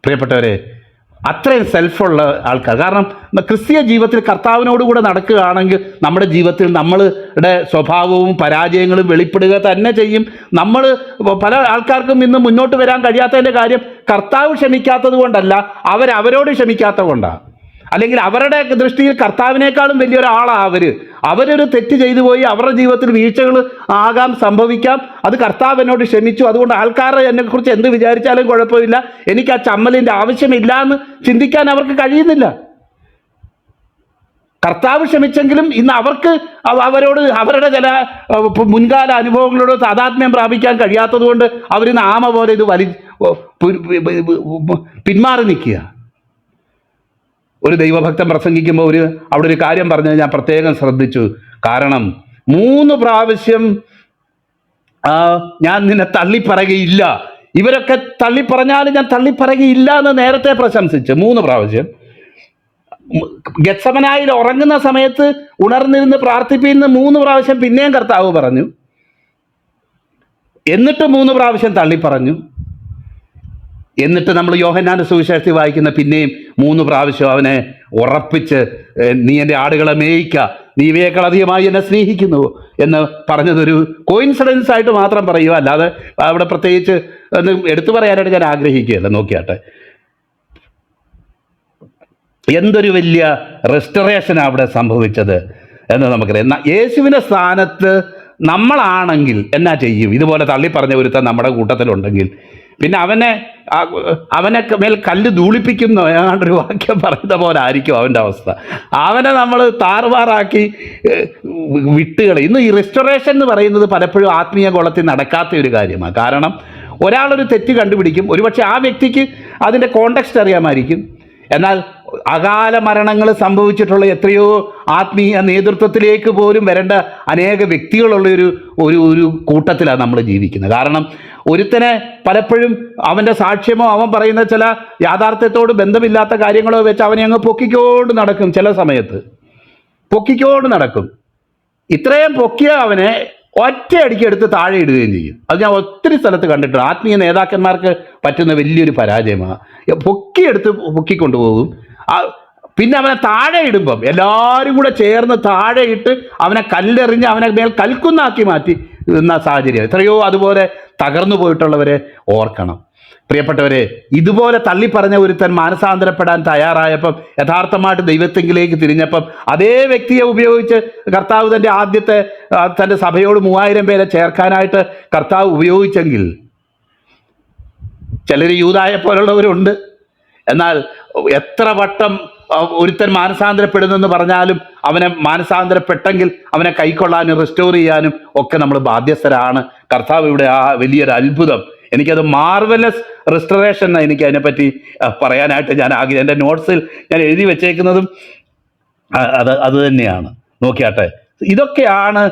പ്രിയപ്പെട്ടവരെ, അത്രയും സെൽഫുള്ള ആൾക്കാർ. കാരണം ക്രിസ്തീയ ജീവിതത്തിൽ കർത്താവിനോടുകൂടെ നടക്കുകയാണെങ്കിൽ നമ്മുടെ ജീവിതത്തിൽ നമ്മളുടെ സ്വഭാവവും പരാജയങ്ങളും വെളിപ്പെടുക തന്നെ ചെയ്യും. നമ്മൾ പല ആൾക്കാർക്കും ഇന്ന് മുന്നോട്ട് വരാൻ കഴിയാത്തതിൻ്റെ കാര്യം കർത്താവ് ക്ഷമിക്കാത്തത് കൊണ്ടല്ല, അവരോട് ക്ഷമിക്കാത്തത് കൊണ്ടാണ്. അല്ലെങ്കിൽ അവരുടെ ദൃഷ്ടിയിൽ കർത്താവിനേക്കാളും വലിയൊരാളാണ് അവരൊരു തെറ്റ് ചെയ്തു പോയി, അവരുടെ ജീവിതത്തിൽ വീഴ്ചകൾ സംഭവിക്കാം. അത് കർത്താവ് എന്നോട് ക്ഷമിച്ചു, അതുകൊണ്ട് ആൾക്കാർ എന്നെക്കുറിച്ച് എന്ത് വിചാരിച്ചാലും കുഴപ്പമില്ല, എനിക്ക് ആ ചമ്മലിൻ്റെ ആവശ്യമില്ല എന്ന് ചിന്തിക്കാൻ അവർക്ക് കഴിയുന്നില്ല. കർത്താവ് ക്ഷമിച്ചെങ്കിലും ഇന്ന് അവർക്ക് അവരോട് അവരുടെ ചില മുൻകാല അനുഭവങ്ങളോട് താതാത്മ്യം പ്രാപിക്കാൻ കഴിയാത്തത് കൊണ്ട് അവരിന്ന് ആമ പോലെ ഇത് പിന്മാറി നിൽക്കുക. ഒരു ദൈവഭക്തൻ പ്രസംഗിക്കുമ്പോൾ അവിടെ ഒരു കാര്യം പറഞ്ഞത് ഞാൻ പ്രത്യേകം ശ്രദ്ധിച്ചു. കാരണം 3 പ്രാവശ്യം ഞാൻ നിന്നെ തള്ളിപ്പറയുകയില്ല ഇവരൊക്കെ തള്ളിപ്പറഞ്ഞാലും ഞാൻ തള്ളിപ്പറയുകയില്ല എന്ന് നേരത്തെ പ്രശംസിച്ച് 3 പ്രാവശ്യം. ഗെത്സമനായിൽ ഉറങ്ങുന്ന സമയത്ത് ഉണർന്നിരുന്ന് പ്രാർത്ഥിപ്പിന്ന് 3 പ്രാവശ്യം പിന്നെയും കർത്താവ് പറഞ്ഞു. എന്നിട്ട് 3 പ്രാവശ്യം തള്ളിപ്പറഞ്ഞു. എന്നിട്ട് നമ്മൾ യോഹന്നാന്റെ സുവിശേഷത്തിൽ വായിക്കുന്ന പിന്നെയും 3 പ്രാവശ്യം അവനെ ഉറപ്പിച്ച്, നീ എൻ്റെ ആടുകളെ മേയിക്ക, നീ ഇവയേക്കാൾ അധികമായി എന്നെ സ്നേഹിക്കുന്നു എന്ന് പറഞ്ഞതൊരു കോയിൻസിഡൻസ് ആയിട്ട് മാത്രം പറയുക, അല്ലാതെ അവിടെ പ്രത്യേകിച്ച് ഒന്ന് എടുത്തു പറയാനായിട്ട് ഞാൻ ആഗ്രഹിക്കുകയല്ല. നോക്കിയാട്ടെ, എന്തൊരു വലിയ റെസ്റ്റോറേഷനാണ് അവിടെ സംഭവിച്ചത് എന്ന് നമുക്കറിയാം. യേശുവിൻ്റെ സ്ഥാനത്ത് നമ്മളാണെങ്കിൽ എന്നാ ചെയ്യും? ഇതുപോലെ തള്ളിപ്പറഞ്ഞ ഒരുത്തൻ നമ്മുടെ കൂട്ടത്തിലുണ്ടെങ്കിൽ പിന്നെ അവനെ മേൽ കല്ല് ധൂളിപ്പിക്കുന്ന ഏതാണ്ടൊരു വാക്യം പറയുന്ന പോലെ ആയിരിക്കും അവൻ്റെ അവസ്ഥ. അവനെ നമ്മൾ താറുമാറാക്കി വിട്ടുകളെ. ഇന്ന് ഈ റെസ്റ്റോറേഷൻ എന്ന് പറയുന്നത് പലപ്പോഴും ആത്മീയ ഗോളത്തിൽ നടക്കാത്ത ഒരു കാര്യമാണ്. കാരണം ഒരാളൊരു തെറ്റ് കണ്ടുപിടിക്കും, ഒരുപക്ഷെ ആ വ്യക്തിക്ക് അതിൻ്റെ കോണ്ടെക്സ്റ്റ് അറിയാമായിരിക്കും, എന്നാൽ അകാല മരണങ്ങൾ സംഭവിച്ചിട്ടുള്ള എത്രയോ ആത്മീയ നേതൃത്വത്തിലേക്ക് പോലും വരേണ്ട അനേക വ്യക്തികളുള്ള ഒരു കൂട്ടത്തിലാണ് നമ്മൾ ജീവിക്കുന്നത്. കാരണം ഒരുത്തനെ പലപ്പോഴും അവൻ്റെ സാക്ഷ്യമോ അവൻ പറയുന്ന ചില യാഥാർത്ഥ്യത്തോട് ബന്ധമില്ലാത്ത കാര്യങ്ങളോ വെച്ച് അവനെ അങ്ങ് പൊക്കിക്കൊണ്ട് നടക്കും. ചില സമയത്ത് പൊക്കിക്കൊണ്ട് നടക്കും. ഇത്രയും പൊക്കിയ അവനെ ഒറ്റയടിക്ക് എടുത്ത് താഴെ ഇടുകയും ചെയ്യും. അത് ഞാൻ ഒത്തിരി സ്ഥലത്ത് കണ്ടിട്ടുണ്ട്. ആത്മീയ നേതാക്കന്മാർക്ക് പറ്റുന്ന വലിയൊരു പരാജയമാണ്. പൊക്കിക്കൊണ്ടുപോകും. പിന്നെ അവനെ താഴെ ഇടുമ്പം എല്ലാവരും കൂടെ ചേർന്ന് താഴെ ഇട്ട് അവനെ കല്ലെറിഞ്ഞ് അവനെ മേൽ കൽക്കുന്നാക്കി മാറ്റി എന്ന സാഹചര്യം എത്രയോ അതുപോലെ തകർന്നു പോയിട്ടുള്ളവരെ ഓർക്കണം. പ്രിയപ്പെട്ടവരെ, ഇതുപോലെ തള്ളിപ്പറഞ്ഞ ഒരുത്തൻ മാനസാന്തരപ്പെടാൻ തയ്യാറായപ്പം, യഥാർത്ഥമായിട്ട് ദൈവത്തെങ്കിലേക്ക് തിരിഞ്ഞപ്പം, അതേ വ്യക്തിയെ ഉപയോഗിച്ച് കർത്താവ് തൻ്റെ സഭയോട് 3000 പേരെ ചേർക്കാനായിട്ട് കർത്താവ് ഉപയോഗിച്ചെങ്കിൽ, ചിലർ യൂദായെ പോലുള്ളവരുണ്ട്. എന്നാൽ എത്ര വട്ടം ഒരുത്തൻ മാനസാന്തരപ്പെടുന്നെന്ന് പറഞ്ഞാലും അവനെ മാനസാന്തരപ്പെട്ടെങ്കിൽ അവനെ കൈക്കൊള്ളാനും റെസ്റ്റോർ ചെയ്യാനും ഒക്കെ നമ്മൾ ബാധ്യസ്ഥരാണ്. കർത്താവ് ഇവിടെ ആ വലിയൊരു അത്ഭുതം, എനിക്കത് മാർവലസ് റെസ്റ്റോറേഷൻ എന്ന് എനിക്ക് അതിനെപ്പറ്റി പറയാനായിട്ട് ഞാൻ ആഗ്രഹം. എൻ്റെ നോട്ട്സിൽ ഞാൻ എഴുതി വെച്ചേക്കുന്നതും അത് തന്നെയാണ്. നോക്കിയാട്ടെ, ഇതൊക്കെയാണ്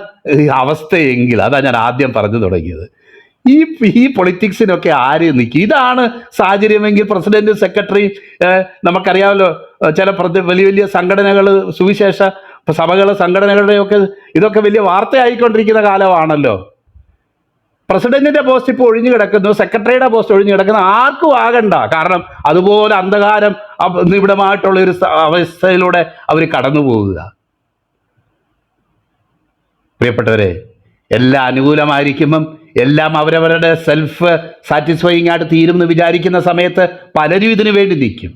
അവസ്ഥയെങ്കിൽ അതാണ് ഞാൻ ആദ്യം പറഞ്ഞു തുടങ്ങിയത്. ഈ പൊളിറ്റിക്സിനൊക്കെ ആര് നിൽക്കും? ഇതാണ് സാഹചര്യമെങ്കിൽ പ്രസിഡന്റ്, സെക്രട്ടറി, നമുക്കറിയാമല്ലോ ചില വലിയ വലിയ സംഘടനകൾ, സുവിശേഷ സഭകൾ, സംഘടനകളുടെയൊക്കെ ഇതൊക്കെ വലിയ വാർത്തയായിക്കൊണ്ടിരിക്കുന്ന കാലമാണല്ലോ. പ്രസിഡന്റിന്റെ പോസ്റ്റ് ഇപ്പോൾ ഒഴിഞ്ഞു കിടക്കുന്നു, സെക്രട്ടറിയുടെ പോസ്റ്റ് ഒഴിഞ്ഞു കിടക്കുന്നു. ആർക്കും ആകണ്ട. കാരണം അതുപോലെ അന്ധകാരം നിബിഡമായിട്ടുള്ള ഒരു അവസ്ഥയിലൂടെ അവർ കടന്നു പോകുക. പ്രിയപ്പെട്ടവരെ, എല്ലാം അനുകൂലമായിരിക്കുമ്പം, എല്ലാം അവരവരുടെ സെൽഫ് സാറ്റിസ്ഫൈയിങ് ആയിട്ട് തീരും എന്ന് വിചാരിക്കുന്ന സമയത്ത് പലരും ഇതിനു വേണ്ടി നിൽക്കും.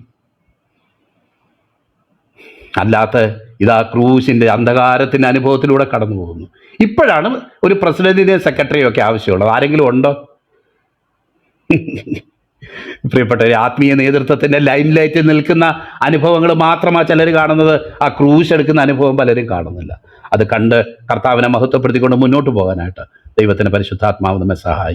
അല്ലാത്ത ഇതാ ക്രൂശിൻ്റെ അന്ധകാരത്തിൻ്റെ അനുഭവത്തിലൂടെ കടന്നു പോകുന്നു. ഇപ്പോഴാണ് ഒരു പ്രസിഡന്റിനെയും സെക്രട്ടറിയും ഒക്കെ ആവശ്യമുള്ളത്. ആരെങ്കിലും ഉണ്ടോ? പ്രിയപ്പെട്ടവരെ, ആത്മീയ നേതൃത്വത്തിൻ്റെ ലൈം ലൈറ്റിൽ നിൽക്കുന്ന അനുഭവങ്ങൾ മാത്രമാണ് ചിലർ കാണുന്നത്. ആ ക്രൂശ് എടുക്കുന്ന അനുഭവം പലരും കാണുന്നില്ല. അത് കണ്ട് കർത്താവിനെ മഹത്വപ്പെടുത്തിക്കൊണ്ട് മുന്നോട്ട് പോകാനായിട്ട് ദൈവത്തിൻ്റെ പരിശുദ്ധാത്മാവ് നമ്മെ സഹായിക്കും.